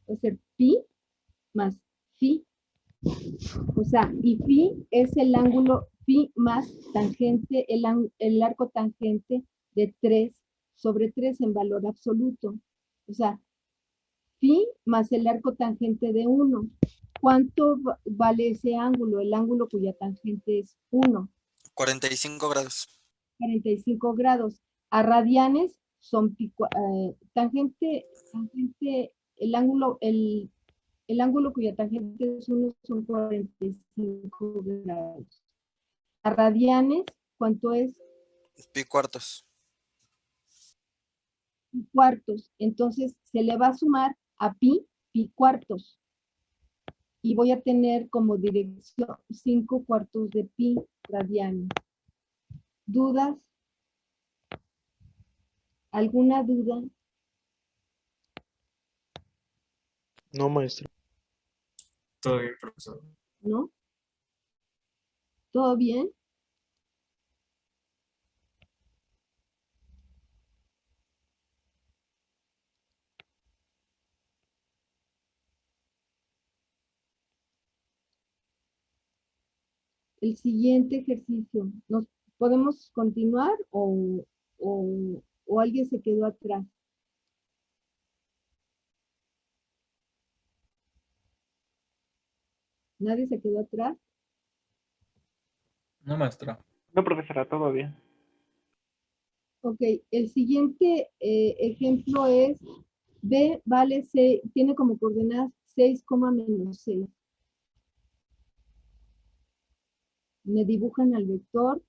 va a ser pi más phi, o sea, y phi es el ángulo, phi más tangente, el arco tangente de 3 sobre 3 en valor absoluto, o sea, phi más el arco tangente de 1. ¿Cuánto vale ese ángulo? El ángulo cuya tangente es 1. 45 grados. 45 grados. A radianes son tangente, el ángulo cuya tangente es 1 son 45 grados. A radianes, ¿cuánto es? Pi cuartos. Pi cuartos. Entonces, se le va a sumar a pi cuartos. Y voy a tener como dirección 5 cuartos de pi radianes. ¿Dudas? ¿Alguna duda? No, maestra. Todo bien, profesor. ¿No? ¿Todo bien? El siguiente ejercicio, ¿nos podemos continuar o alguien se quedó atrás? ¿Nadie se quedó atrás? No, maestra. No, profesora, todo bien. Ok, el siguiente ejemplo es B vale 6, tiene como coordenadas 6, menos 6. Me dibujan al vector.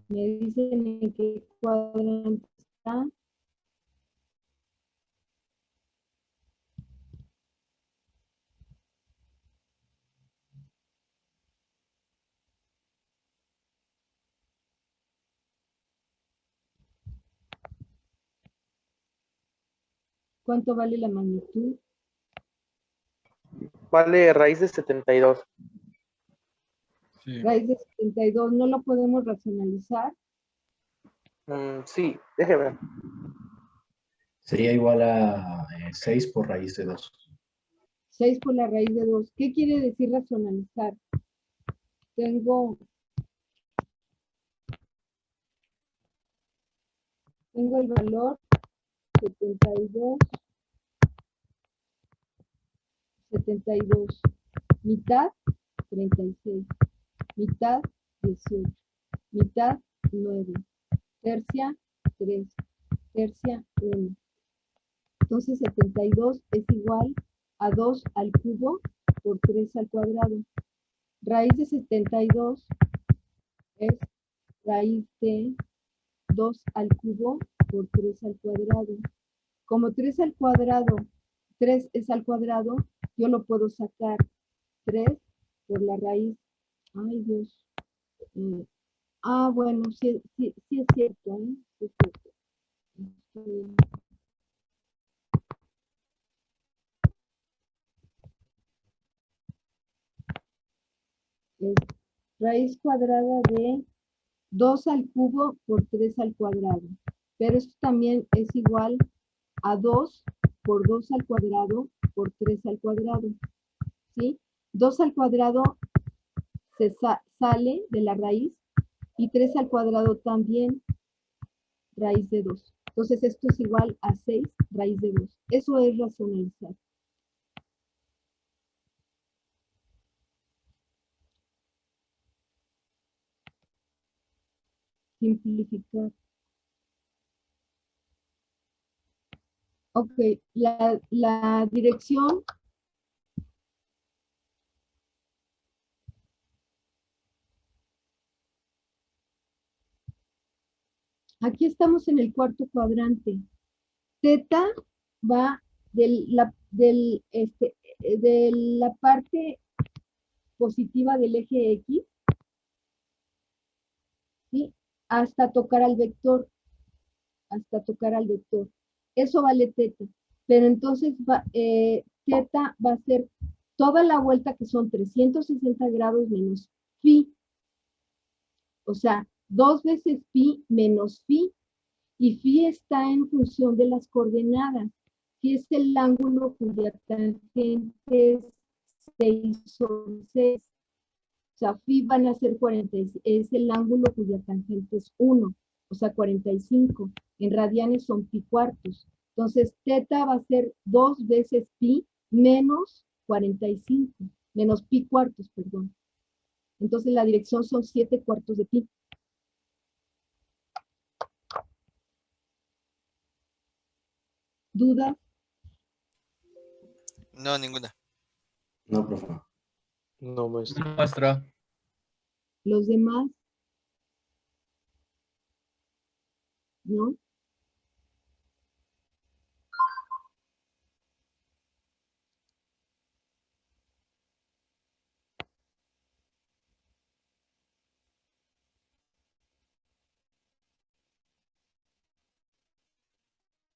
Me dicen en qué cuadrante está. ¿Cuánto vale la magnitud? Vale raíz de 72. Sí. Raíz de 72, ¿no lo podemos racionalizar? Sí, déjeme ver. Sería igual a 6 por raíz de 2. 6 por la raíz de 2. ¿Qué quiere decir racionalizar? Tengo el valor 72, mitad 36, mitad 18, mitad 9, tercia 3, tercia 1. Entonces 72 es igual a 2 al cubo por 3 al cuadrado. Raíz de 72 es raíz de 2 al cubo por 3 al cuadrado. Como 3 al cuadrado, 3 es al cuadrado, yo lo puedo sacar 3 por la raíz. Ay, Dios. Bueno, sí es cierto, ¿eh? Sí es cierto. Es raíz cuadrada de 2 al cubo por 3 al cuadrado. Pero esto también es igual a 2 por 2 al cuadrado por 3 al cuadrado. ¿Sí? 2 al cuadrado sale de la raíz y 3 al cuadrado también, raíz de 2. Entonces esto es igual a 6 raíz de 2. Eso es racionalizar. Simplificar. Ok, la dirección aquí estamos en el cuarto cuadrante. Teta va de la parte positiva del eje X, ¿sí? Hasta tocar al vector. Eso vale teta. Pero entonces teta va a ser toda la vuelta que son 360 grados menos phi. O sea, 2 veces pi menos phi. Y phi está en función de las coordenadas, que es el ángulo cuya tangente es 6 sobre 6. O sea, phi van a ser 40, es el ángulo cuya tangente es 1, o sea, 45. En radianes son pi cuartos. Entonces, teta va a ser 2 veces pi menos 45, menos pi cuartos, perdón. Entonces, la dirección son 7 cuartos de pi. ¿Duda? No, ninguna. No, profe. No, maestra. Maestra. ¿Los demás? ¿No?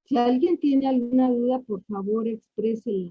Si alguien tiene alguna duda, por favor, exprésela.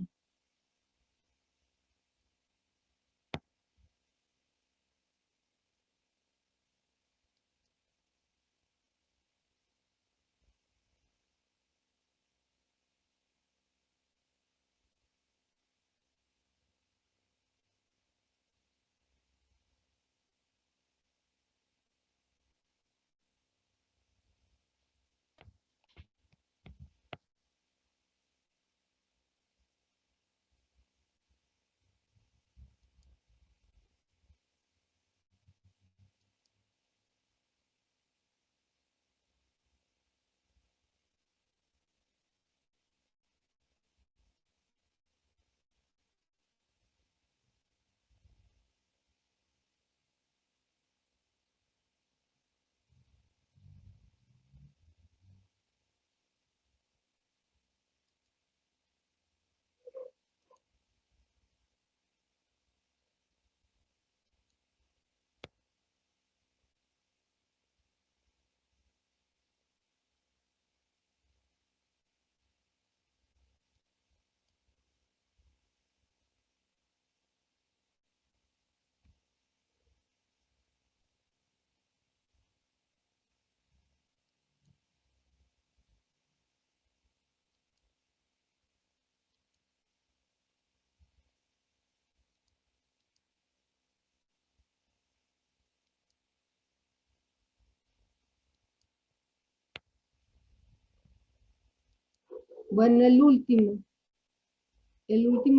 Bueno, el último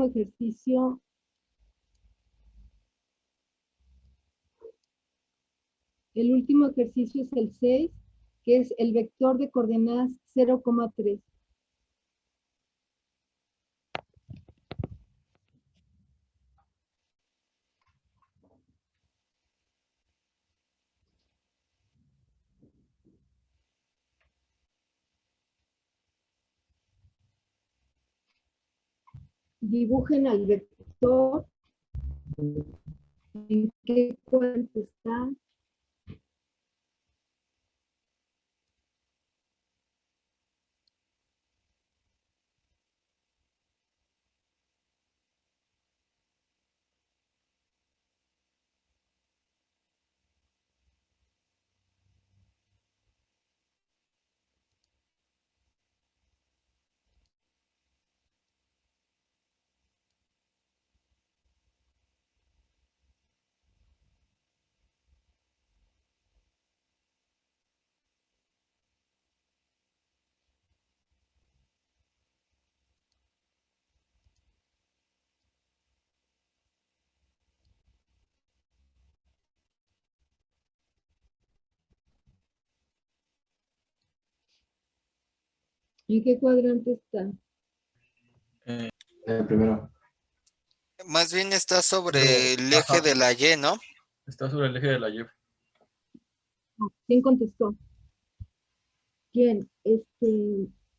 ejercicio. El último ejercicio es el 6, que es el vector de coordenadas 0,3. Dibujen al vector, en qué cuadrante está. ¿En qué cuadrante está? Primero. Más bien está sobre Pero, el eje ajá, de la Y, ¿no? está sobre el eje de la Y. ¿Quién contestó? ¿Quién?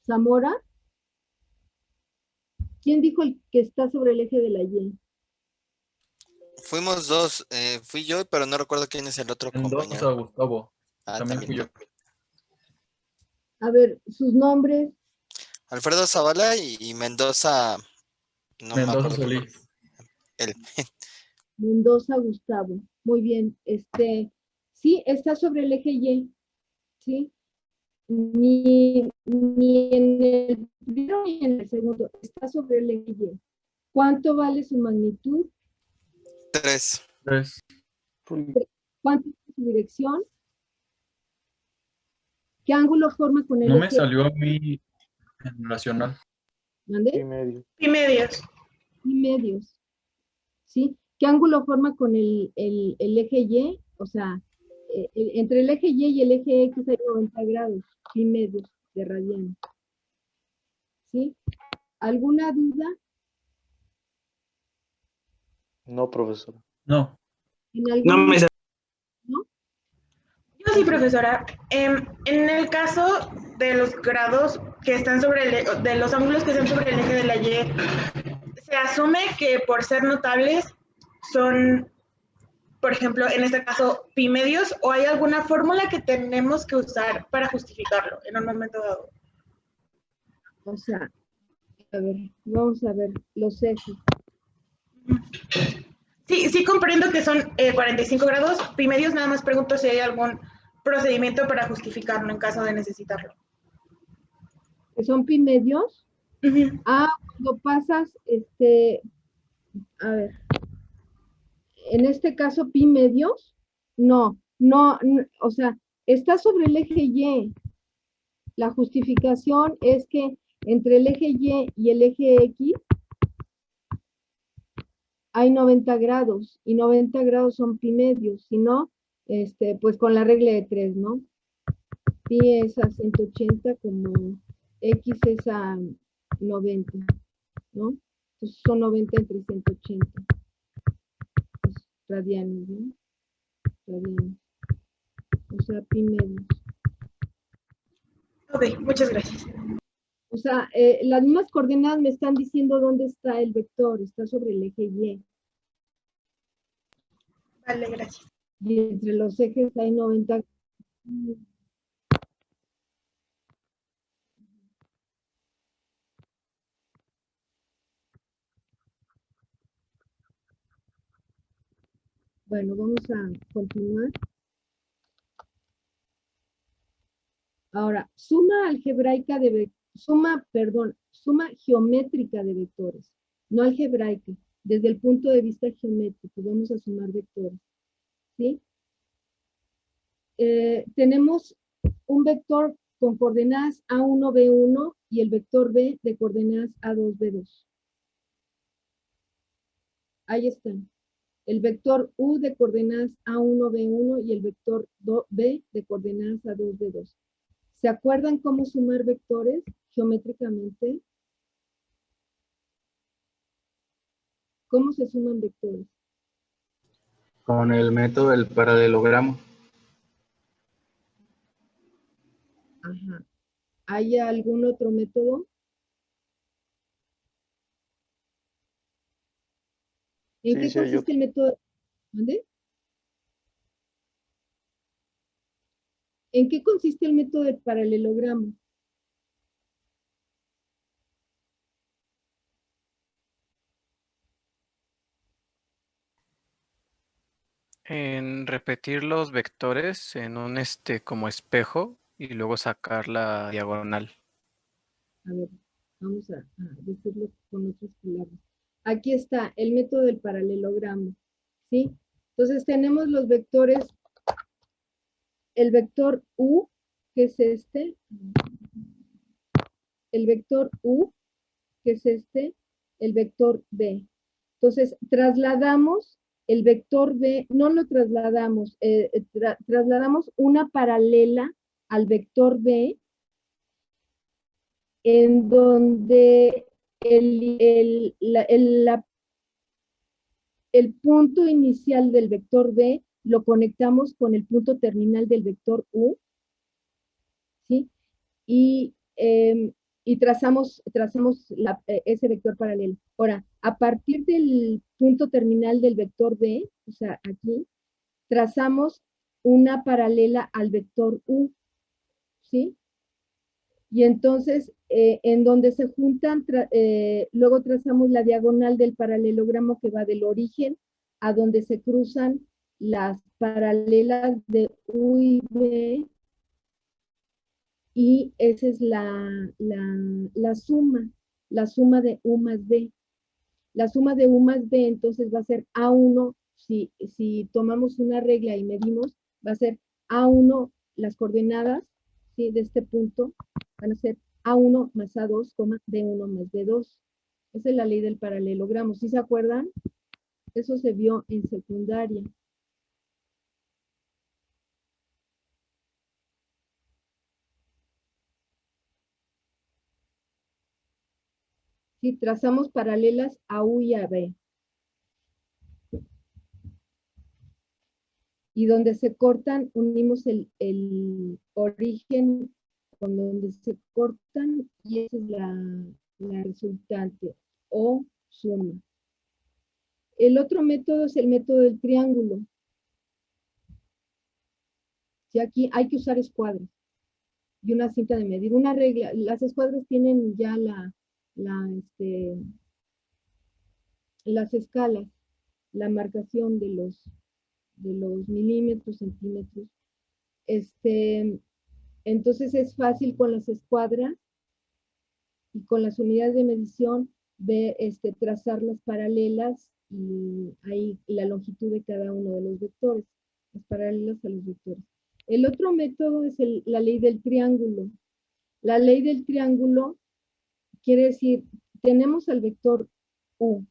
¿Zamora? ¿Quién dijo el que está sobre el eje de la Y? Fuimos dos, fui yo, pero no recuerdo quién es el otro Mendoza, compañero. Gustavo. Ah, También fui yo. A ver, sus nombres. Alfredo Zavala y Mendoza, no me Mendoza acuerdo. Solís. Él. Mendoza Gustavo. Muy bien. Sí, está sobre el eje Y. ¿Sí? Ni en el primero ni en el segundo. Está sobre el eje Y. ¿Cuánto vale su magnitud? 3. 3. ¿Cuánto es su dirección? ¿Qué ángulo forma con el No me eje? salió a mí en racional. ¿Mande? Y medio. Y medios. Y medios. ¿Sí? ¿Qué ángulo forma con el eje Y? O sea, entre el eje Y y el eje X hay 90 grados, pi medios de radiano. ¿Sí? ¿Alguna duda? No, profesora. No. ¿En algún No me ¿no? Yo sí, profesora. En el caso de los grados que están de los ángulos que están sobre el eje de la Y, se asume que por ser notables son, por ejemplo, en este caso, pi medios, o hay alguna fórmula que tenemos que usar para justificarlo en un momento dado. O sea, a ver, vamos a ver los ejes. Sí, comprendo que son 45 grados. Pi medios, nada más pregunto si hay algún procedimiento para justificarlo en caso de necesitarlo. ¿Que son pi medios? Cuando pasas, a ver, en este caso pi medios, no, o sea, está sobre el eje Y. La justificación es que entre el eje Y y el eje X hay 90 grados, y 90 grados son pi medios, si no, pues con la regla de 3, ¿no? Pi es a 180 como X es a 90, ¿no? Entonces son 90 entre 180. Pues, radianos, ¿no? Radianos. O sea, pi medios. Ok, muchas gracias. O sea, las mismas coordenadas me están diciendo dónde está el vector, está sobre el eje Y. Vale, gracias. Y entre los ejes hay 90. Bueno, vamos a continuar. Ahora, suma algebraica suma geométrica de vectores, no algebraica, desde el punto de vista geométrico, vamos a sumar vectores, ¿sí? Tenemos un vector con coordenadas A1, B1 y el vector B de coordenadas A2, B2. Ahí están. El vector U de coordenadas A1, B1 y el vector B de coordenadas A2, B2. ¿Se acuerdan cómo sumar vectores geométricamente? ¿Cómo se suman vectores? Con el método del paralelogramo. Ajá. ¿Hay algún otro método? ¿En qué consiste el método? ¿Dónde? ¿En qué consiste el método del paralelogramo? En repetir los vectores en un como espejo y luego sacar la diagonal. A ver, vamos a decirlo con otras palabras. Aquí está el método del paralelogramo, ¿sí? Entonces tenemos los vectores, el vector U, que es este, el vector U, que es este, el vector B. Entonces, trasladamos el vector B, no lo trasladamos, trasladamos una paralela al vector B en donde el punto inicial del vector B lo conectamos con el punto terminal del vector U, ¿sí? Y trazamos ese vector paralelo. Ahora, a partir del punto terminal del vector B, o sea, aquí, trazamos una paralela al vector U, ¿sí? Y entonces, en donde se juntan, luego trazamos la diagonal del paralelogramo que va del origen a donde se cruzan las paralelas de U y B, y esa es la suma de U más B. La suma de U más B entonces va a ser A1, si tomamos una regla y medimos, va a ser A1, las coordenadas, ¿sí?, de este punto, van a ser A1 más A2, B1 más B2. Esa es la ley del paralelogramo. ¿Sí se acuerdan? Eso se vio en secundaria. Sí, trazamos paralelas a U y a B. Y donde se cortan, unimos el origen con donde se cortan, y esa es la resultante, o suma. El otro método es el método del triángulo. Y aquí hay que usar escuadras y una cinta de medir. Una regla, las escuadras tienen ya las escalas, la marcación de los milímetros, centímetros. Entonces es fácil con las escuadras y con las unidades de medición trazar las paralelas y ahí la longitud de cada uno de los vectores, las paralelas a los vectores. El otro método es la ley del triángulo. La ley del triángulo quiere decir, tenemos al vector U.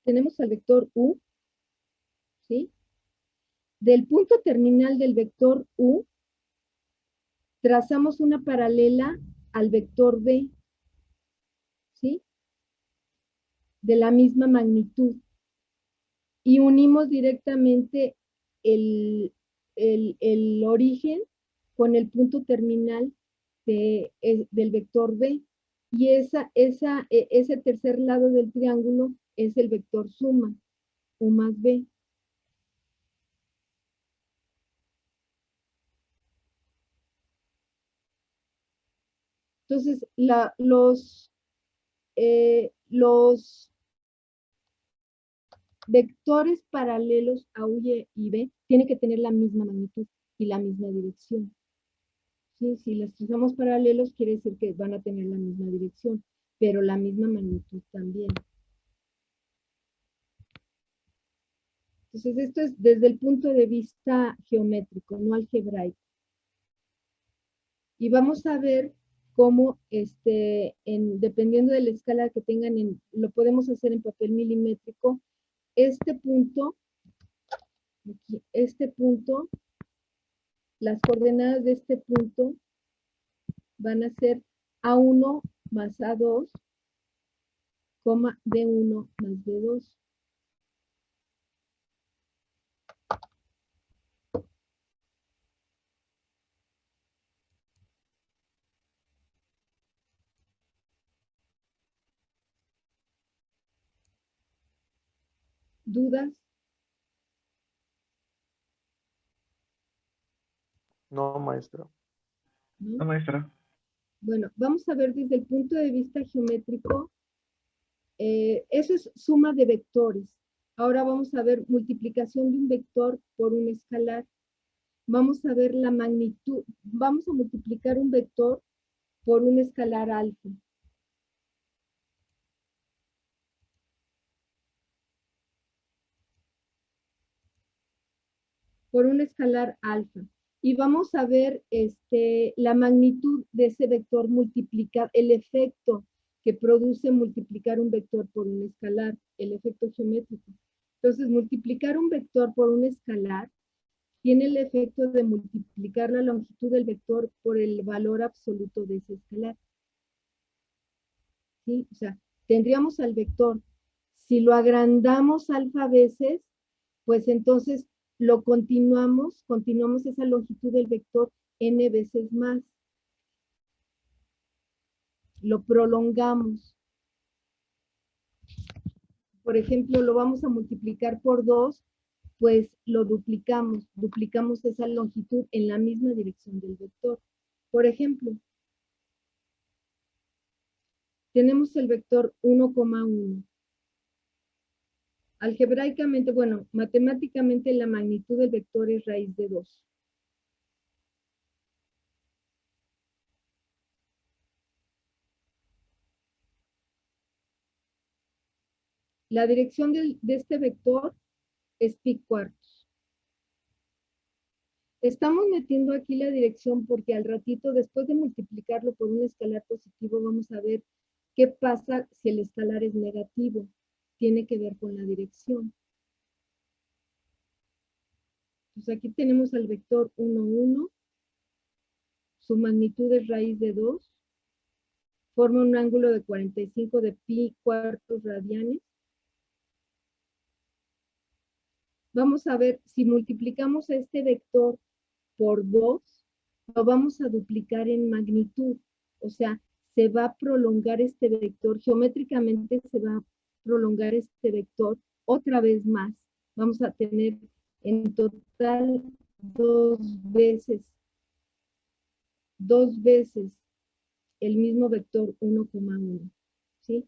Tenemos al vector U, ¿sí? Del punto terminal del vector U, trazamos una paralela al vector B, ¿sí?, de la misma magnitud. Y unimos directamente el origen con el punto terminal del vector B. Y ese tercer lado del triángulo es el vector suma, U más B. Entonces, los vectores paralelos a U y B tienen que tener la misma magnitud y la misma dirección. ¿Sí? Si los trazamos paralelos, quiere decir que van a tener la misma dirección, pero la misma magnitud también. Entonces, esto es desde el punto de vista geométrico, no algebraico. Y vamos a ver cómo, dependiendo de la escala que tengan, lo podemos hacer en papel milimétrico. Este punto, las coordenadas de este punto van a ser A1 más A2, B1 más B2. ¿Dudas? No, maestra. ¿No? maestra. Bueno, vamos a ver desde el punto de vista geométrico. Eso es suma de vectores. Ahora vamos a ver multiplicación de un vector por un escalar. Vamos a ver la magnitud. Vamos a multiplicar un vector por un escalar alfa. Por un escalar alfa. Y vamos a ver la magnitud de ese vector multiplicado, el efecto que produce multiplicar un vector por un escalar, el efecto geométrico. Entonces, multiplicar un vector por un escalar tiene el efecto de multiplicar la longitud del vector por el valor absoluto de ese escalar. ¿Sí? O sea, tendríamos al vector, si lo agrandamos alfa veces, pues entonces lo continuamos esa longitud del vector n veces más. Lo prolongamos. Por ejemplo, lo vamos a multiplicar por 2, pues lo duplicamos esa longitud en la misma dirección del vector. Por ejemplo, tenemos el vector 1,1. Algebraicamente, bueno, matemáticamente la magnitud del vector es raíz de 2. La dirección de este vector es pi cuartos. Estamos metiendo aquí la dirección porque al ratito, después de multiplicarlo por un escalar positivo, vamos a ver qué pasa si el escalar es negativo. Tiene que ver con la dirección. Entonces aquí tenemos al vector 1, 1. Su magnitud es raíz de 2. Forma un ángulo de 45 de pi cuartos radianes. Vamos a ver, si multiplicamos este vector por 2, lo vamos a duplicar en magnitud. O sea, se va a prolongar este vector, geométricamente se va a prolongar este vector otra vez más. Vamos a tener en total dos veces el mismo vector 1,1. ¿Sí?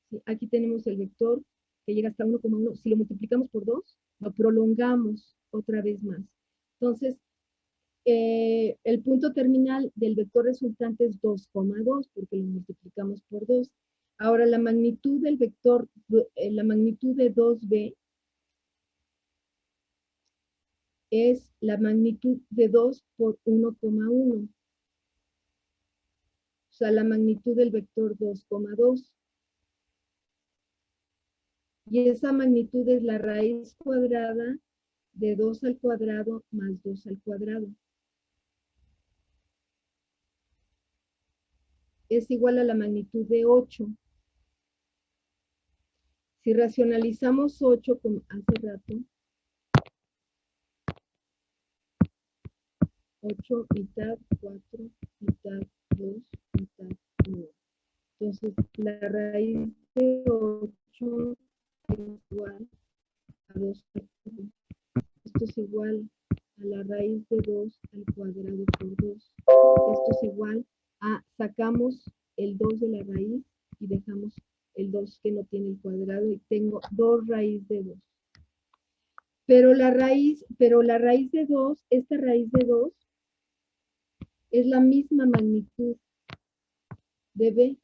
¿Sí? Aquí tenemos el vector que llega hasta 1,1. Si lo multiplicamos por 2, lo prolongamos otra vez más. Entonces, el punto terminal del vector resultante es 2,2 porque lo multiplicamos por 2. Ahora, la magnitud del vector, la magnitud de 2b es la magnitud de 2 por 1,1. O sea, la magnitud del vector 2,2. Y esa magnitud es la raíz cuadrada de 2 al cuadrado más 2 al cuadrado. Es igual a la magnitud de 8. Si racionalizamos 8 como hace rato, 8 mitad, 4, mitad, 2, mitad, 1. Entonces, la raíz de 8 es igual a 2 al cuadrado. Esto es igual a la raíz de 2 al cuadrado por 2. Esto es igual a, sacamos el 2 de la raíz y dejamos el 2 que no tiene el cuadrado y tengo 2 raíz de 2. Pero la raíz de 2, esta raíz de 2, es la misma magnitud de b,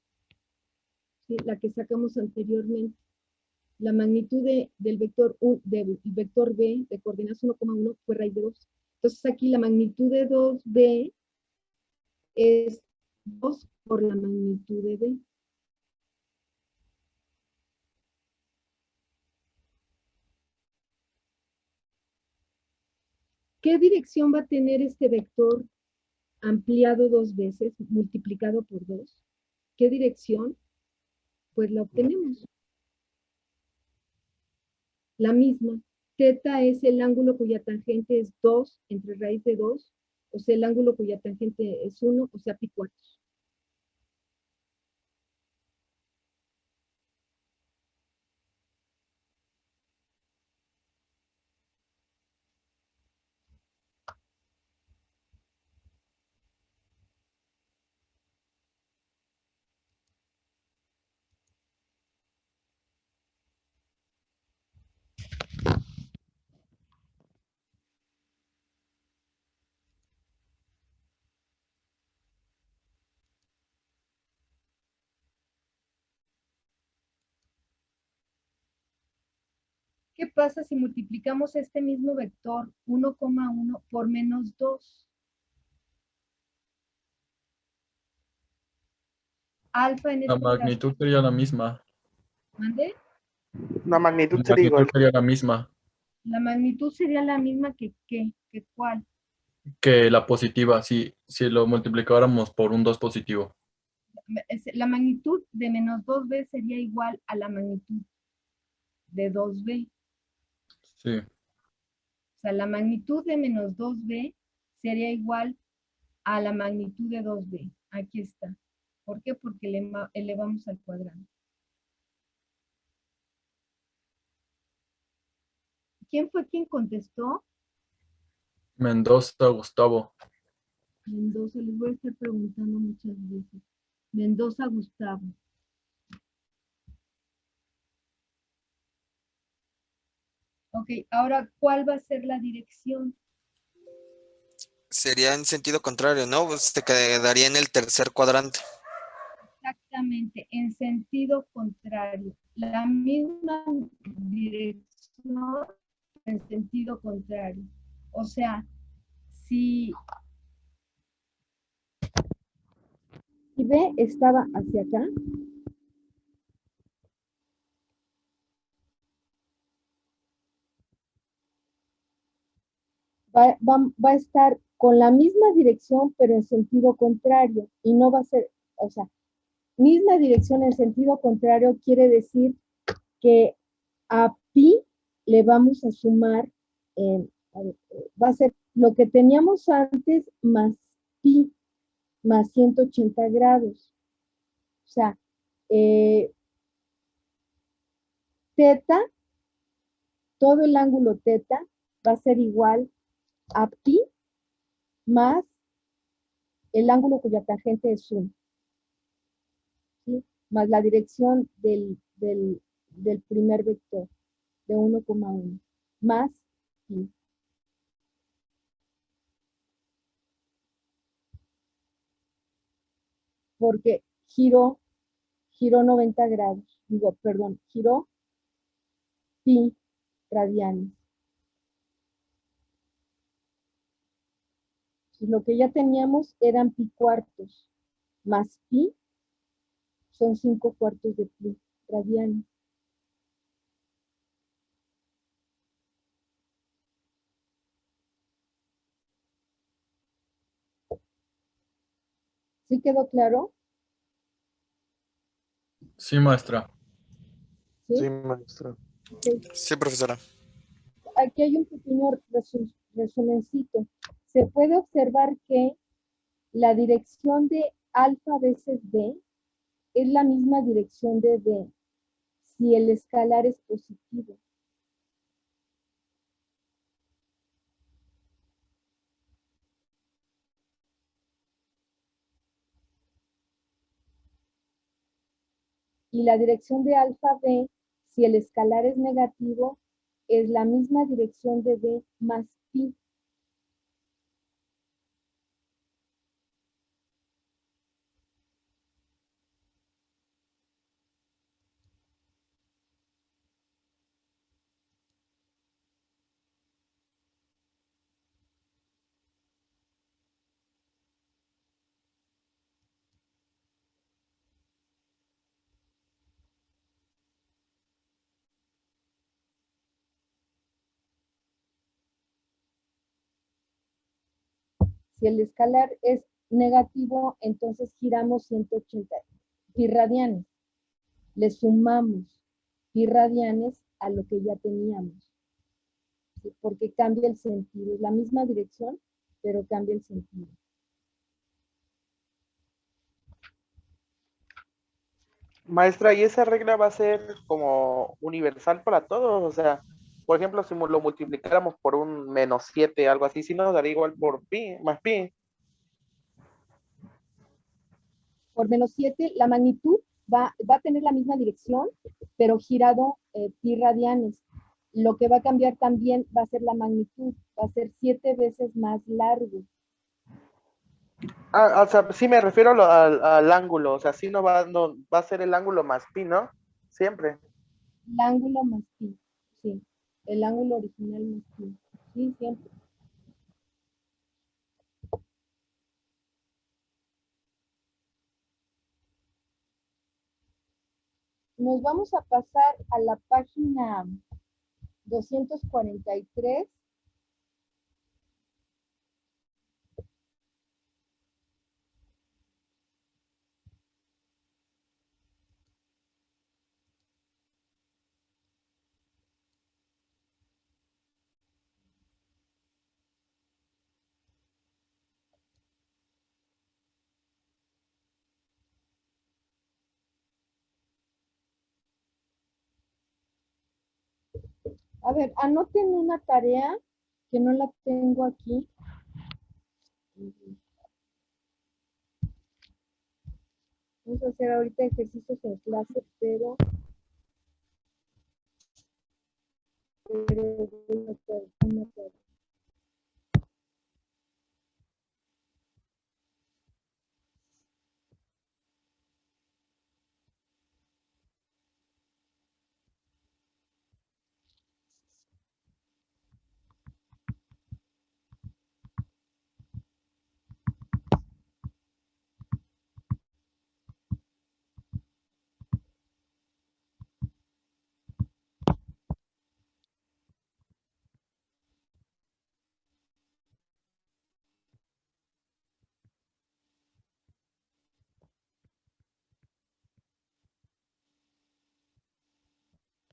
¿sí? La que sacamos anteriormente. La magnitud del vector b de coordenadas 1,1 fue raíz de 2. Entonces aquí la magnitud de 2b es 2 por la magnitud de b. ¿Qué dirección va a tener este vector ampliado 2 veces, multiplicado por 2? ¿Qué dirección? Pues la obtenemos. La misma. Teta es el ángulo cuya tangente es 2 entre raíz de 2, o sea, el ángulo cuya tangente es 1, o sea, pi cuartos. ¿Qué pasa si multiplicamos este mismo vector 1,1 por menos 2? alfa en La este caso. magnitud sería la misma. ¿Mande? La magnitud La sería magnitud igual. sería la misma La magnitud sería la misma que ¿qué? ¿Que cuál? que la positiva, si lo multiplicáramos por un 2 positivo. La magnitud de menos 2b sería igual a la magnitud de 2b. Sí. O sea, la magnitud de menos 2b sería igual a la magnitud de 2b. Aquí está. ¿Por qué? Porque elevamos al cuadrado. ¿Quién fue quien contestó? Mendoza, Gustavo. Mendoza, les voy a estar preguntando muchas veces. Mendoza, Gustavo. Ok, ahora, ¿cuál va a ser la dirección? Sería en sentido contrario, ¿no? Pues te quedaría en el tercer cuadrante. Exactamente, en sentido contrario. La misma dirección en sentido contrario. O sea, si B estaba hacia acá, va a estar con la misma dirección, pero en sentido contrario. Y no va a ser, o sea, misma dirección en sentido contrario quiere decir que a pi le vamos a sumar, va a ser lo que teníamos antes más pi más 180 grados. O sea, teta, todo el ángulo teta va a ser igual a pi más el ángulo cuya tangente es 1. ¿Sí? Más la dirección del primer vector de 1,1 más pi. Porque giró 90 grados, giró pi radianes. Entonces, lo que ya teníamos eran pi cuartos, más pi son 5 cuartos de pi radianes. ¿Sí quedó claro? Sí, maestra. Sí, maestra. Okay. Sí, profesora. Aquí hay un pequeño resumencito. Se puede observar que la dirección de alfa veces b es la misma dirección de b si el escalar es positivo. Y la dirección de alfa b, si el escalar es negativo, es la misma dirección de b más pi. Si el escalar es negativo, entonces giramos 180 pi radianes. Le sumamos pi radianes a lo que ya teníamos. ¿Sí? Porque cambia el sentido. Es la misma dirección, pero cambia el sentido. Maestra, ¿y esa regla va a ser como universal para todos? O sea, por ejemplo, si lo multiplicáramos por un -7, algo así, sí nos daría igual por pi, más pi. Por -7, la magnitud va a tener la misma dirección, pero girado pi radianes. Lo que va a cambiar también va a ser la magnitud, va a ser 7 veces más largo. O sea, sí me refiero al ángulo, o sea, sí no va a ser el ángulo más pi, ¿no? Siempre. El ángulo más pi, sí. El ángulo original más pi, sí, siempre. nos vamos a pasar a la página 243. A ver, anoten una tarea que no la tengo aquí. Vamos a hacer ahorita ejercicios en clase, pero una tarea.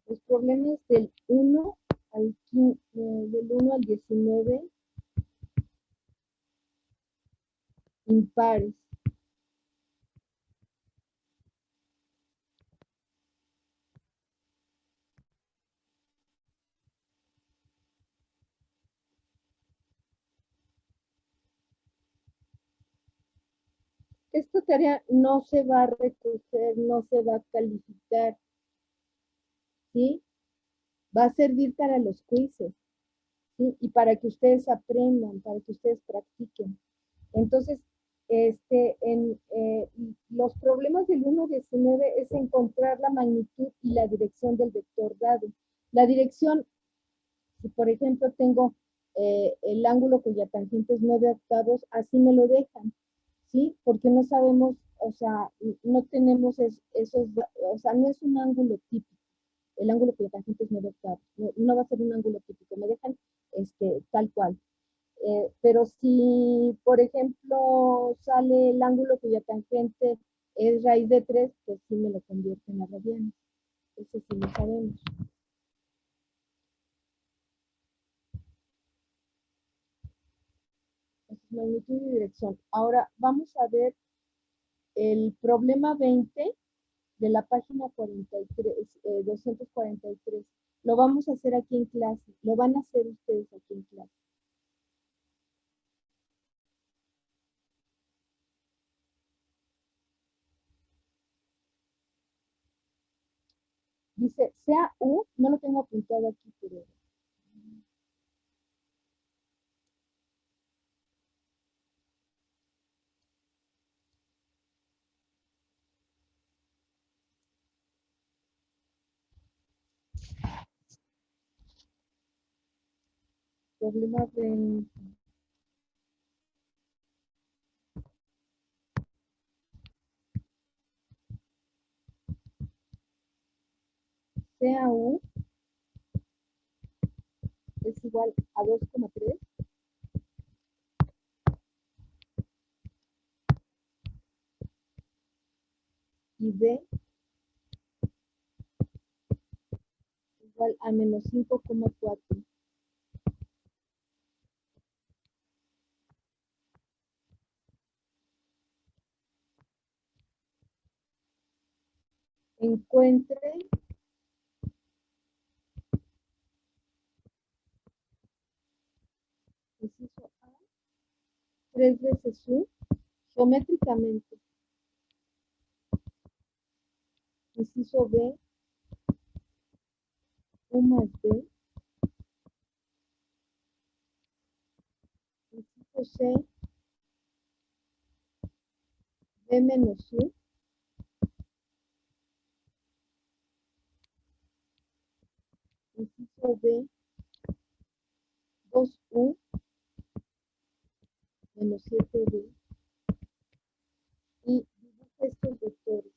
Los problemas del 1 al 15, del 1 al 19 impares. Esta tarea no se va a recoger, no se va a calificar, ¿sí? Va a servir para los quizzes, ¿sí? Y para que ustedes aprendan, para que ustedes practiquen. Entonces, los problemas del 1-19 es encontrar la magnitud y la dirección del vector dado. La dirección, si por ejemplo tengo el ángulo cuya tangente es 9/8, así me lo dejan, ¿sí? Porque no sabemos, o sea, no tenemos esos, o sea, no es un ángulo típico. El ángulo cuya tangente es 9/8, no va a ser un ángulo típico, me dejan tal cual. Pero si, por ejemplo, sale el ángulo cuya tangente es raíz de 3, pues sí me lo convierten a radianes. Eso sí lo sabemos. Entonces, magnitud y dirección. Ahora vamos a ver el problema 20 de la página 243. Lo vamos a hacer aquí en clase. Lo van a hacer ustedes aquí en clase. Dice, sea U, no lo tengo apuntado aquí, pero... Problema 20. Sea U es igual a 2,3. Y B igual a menos 5,4. Encuentre inciso A 3 veces U geométricamente. Inciso B U más B. Inciso C B menos U. Inciso B 2U menos 7B. Y dibuja estos vectores.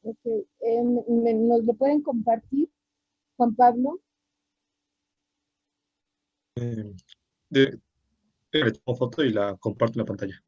Ok, ¿nos lo pueden compartir, Juan Pablo? Eh, de, le tomo foto y la comparto en la pantalla.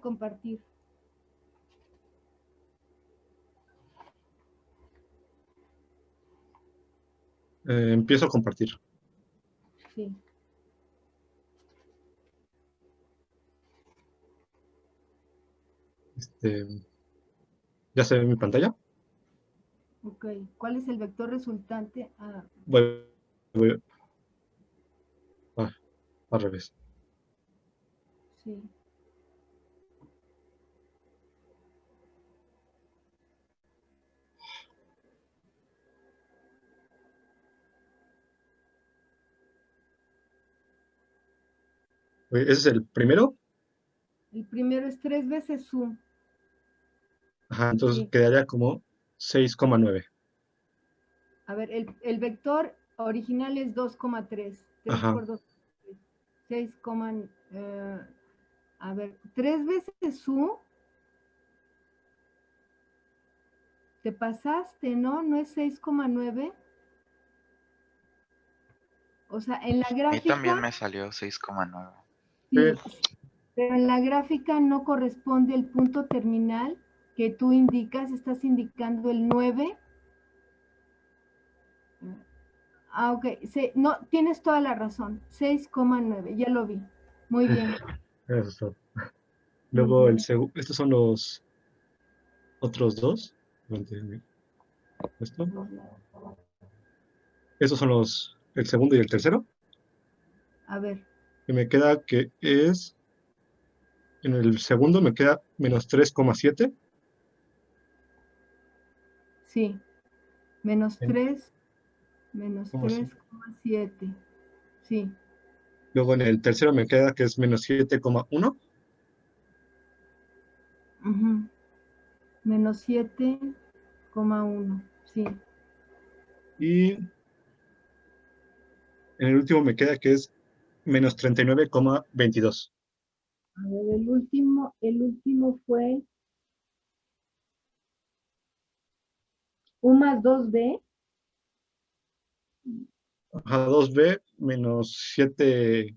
Compartir. Empiezo a compartir. Sí. ¿Ya se ve mi pantalla? Ok, ¿cuál es el vector resultante? Ah, Voy al revés. sí. ¿Ese es el primero? El primero es 3 veces U. Ajá, entonces Sí. quedaría como 6,9. A ver, el vector original es 2,3. 3 Ajá. por 2, 6, a ver, 3 veces U. Te pasaste, ¿no? ¿No es 6,9? O sea, en la A mí también gráfica, me salió 6,9. sí, pero en la gráfica no corresponde el punto terminal que tú indicas, estás indicando el 9. Ah, ok, no, tienes toda la razón, 6,9, ya lo vi. Muy bien. Eso es todo. Luego, estos son los otros dos. Esto. Estos son el segundo y el tercero. A ver, Y me queda que es, en el segundo me queda menos 3,7. sí, menos En- 3, menos ¿Cómo así? 3,7, sí. Luego en el tercero me queda que es menos 7,1. Ujú. Menos 7,1, sí. Y en el último me queda que es menos 39,22. A ver, el último fue U más 2B, Ajá, 2b menos 7,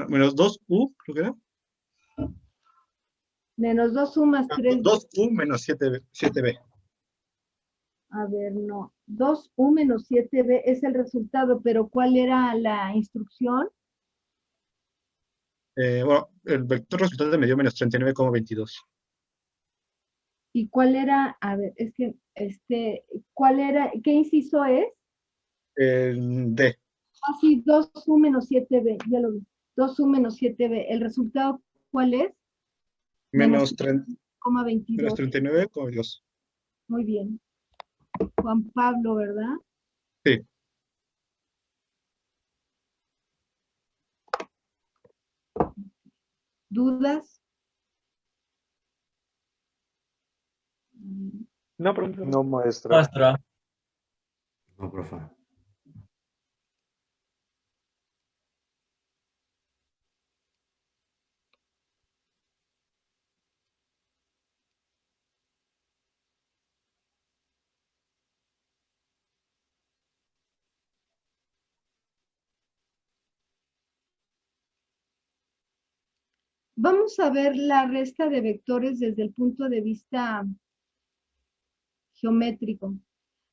menos 2u, creo que era. menos 2U más 3B. 2u menos 7b. A ver, no. 2U menos 7B es el resultado, pero ¿cuál era la instrucción? Bueno, el vector resultante me dio menos 39,22. ¿Y cuál era? A ver, es que, ¿cuál era? ¿Qué inciso es? D. Ah, sí, 2U menos 7B, ya lo vi. 2U menos 7B. ¿El resultado cuál es? Menos Menos 39,22. 39,22. Muy bien. Juan Pablo, ¿verdad? Sí. ¿Dudas? No, profesor. No, maestra. Maestra. No, profe. Vamos a ver la resta de vectores desde el punto de vista geométrico.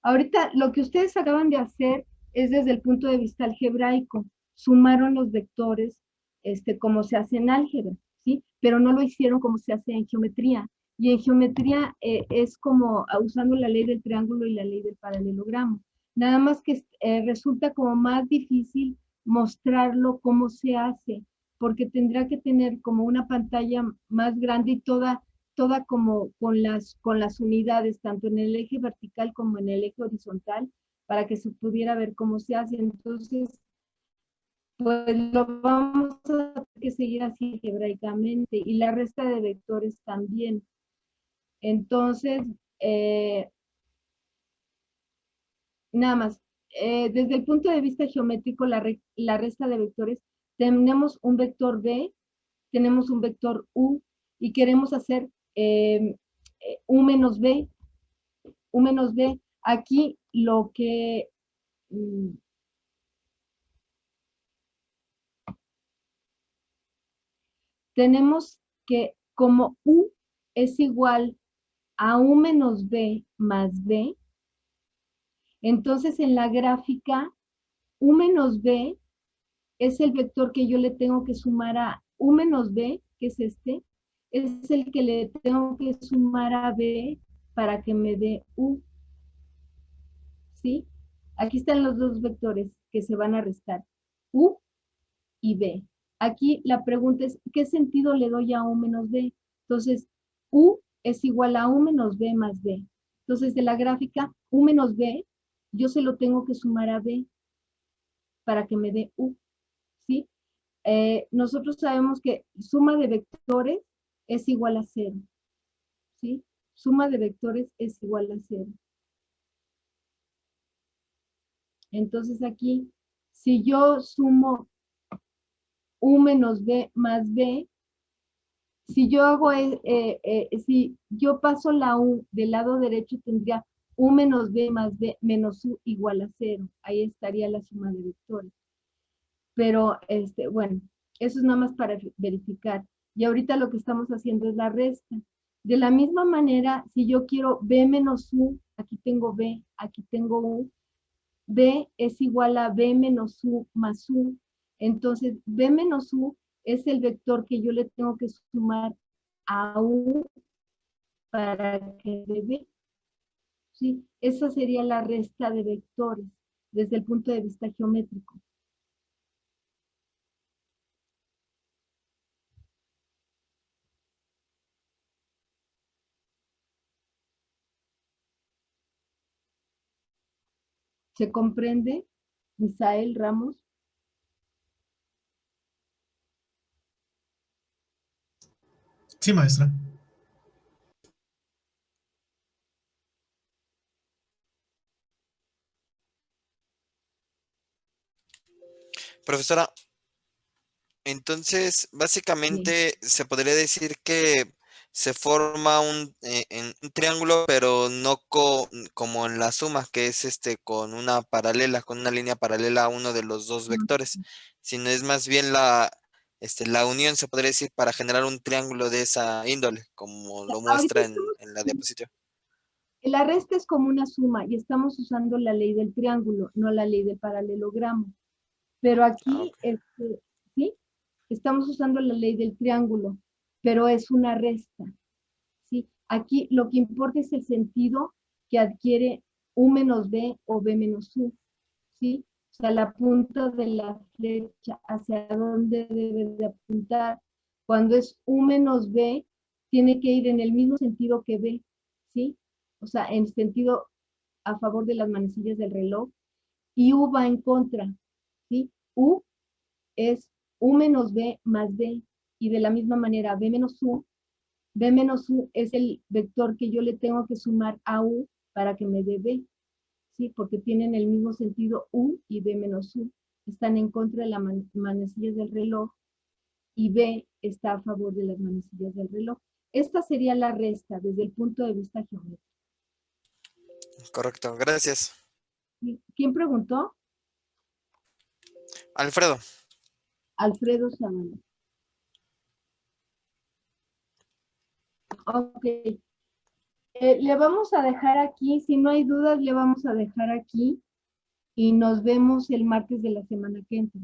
Ahorita lo que ustedes acaban de hacer es desde el punto de vista algebraico. Sumaron los vectores como se hace en álgebra, ¿sí? Pero no lo hicieron como se hace en geometría. Y en geometría es como usando la ley del triángulo y la ley del paralelogramo. Nada más que resulta como más difícil mostrarlo cómo se hace, porque tendrá que tener como una pantalla más grande y toda como con las unidades, tanto en el eje vertical como en el eje horizontal, para que se pudiera ver cómo se hace. Entonces, pues lo vamos a tener que seguir así algebraicamente, y la resta de vectores también. Entonces, nada más, desde el punto de vista geométrico, la resta de vectores, tenemos un vector B, tenemos un vector U, y queremos hacer U menos B. U menos B. Aquí lo que tenemos que, como U es igual a U menos B más B, entonces en la gráfica U menos B es el vector que yo le tengo que sumar a U menos B, que es este, es el que le tengo que sumar a B para que me dé U. ¿Sí? Aquí están los dos vectores que se van a restar, U y B. Aquí la pregunta es, ¿qué sentido le doy a U menos B? Entonces, U es igual a U menos B más B. Entonces, de la gráfica, U menos B, yo se lo tengo que sumar a B para que me dé U. ¿Sí? Nosotros sabemos que suma de vectores es igual a 0. ¿Sí? Suma de vectores es igual a 0. Entonces aquí, si yo sumo U menos B más B, si yo hago, si yo paso la U del lado derecho, tendría U menos B más B menos U igual a 0. Ahí estaría la suma de vectores. Pero, bueno, eso es nada más para verificar. Y ahorita lo que estamos haciendo es la resta. De la misma manera, si yo quiero B menos U, aquí tengo B, aquí tengo U, B es igual a B menos U más U. Entonces, B menos U es el vector que yo le tengo que sumar a U para que dé B. ¿Sí? Esa sería la resta de vectores desde el punto de vista geométrico. ¿Se comprende, Misael Ramos? Sí, maestra. Profesora, entonces básicamente se podría decir que se forma en un triángulo, pero no como en la suma, que es con una paralela, con una línea paralela a uno de los dos vectores, sino es más bien la unión, se podría decir, para generar un triángulo de esa índole, como lo Ahorita muestra en la diapositiva. la resta es como una suma y estamos usando la ley del triángulo, no la ley del paralelogramo. Pero aquí, ¿sí? Estamos usando la ley del triángulo, pero es una resta. ¿Sí? Aquí lo que importa es el sentido que adquiere U menos B o B menos U. ¿Sí? O sea, la punta de la flecha, hacia dónde debe de apuntar. Cuando es U menos B, tiene que ir en el mismo sentido que B. ¿Sí? O sea, en sentido a favor de las manecillas del reloj. Y U va en contra. ¿Sí? U es U menos B más B. Y de la misma manera, B menos U es el vector que yo le tengo que sumar a U para que me dé B. ¿Sí? Porque tienen el mismo sentido U y B menos U. Están en contra de las manecillas del reloj y B está a favor de las manecillas del reloj. Esta sería la resta desde el punto de vista geométrico. Correcto, gracias. ¿Quién preguntó? Alfredo. Alfredo Sabana. Ok. Le vamos a dejar aquí, si no hay dudas, le vamos a dejar aquí y nos vemos el martes de la semana que entra.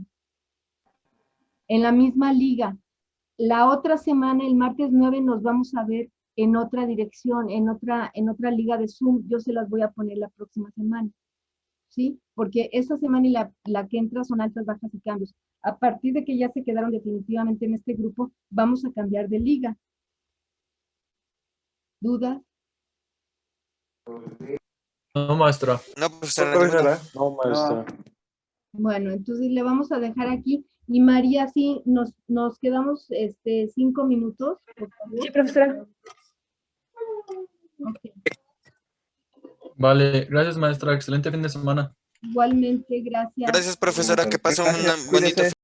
En la misma liga. La otra semana, el martes 9, nos vamos a ver en otra dirección, en otra liga de Zoom. Yo se las voy a poner la próxima semana. ¿Sí? Porque esta semana y la que entra son altas, bajas y cambios. A partir de que ya se quedaron definitivamente en este grupo, vamos a cambiar de liga. ¿Dudas? No, maestra. No, profesora. No, maestra. Bueno, entonces le vamos a dejar aquí. Y María, sí, nos quedamos 5 minutos, por favor. Sí, profesora. Okay. Vale, gracias, maestra. Excelente fin de semana. Igualmente, gracias. Gracias, profesora. Que pase un Gracias, bonito cuídese.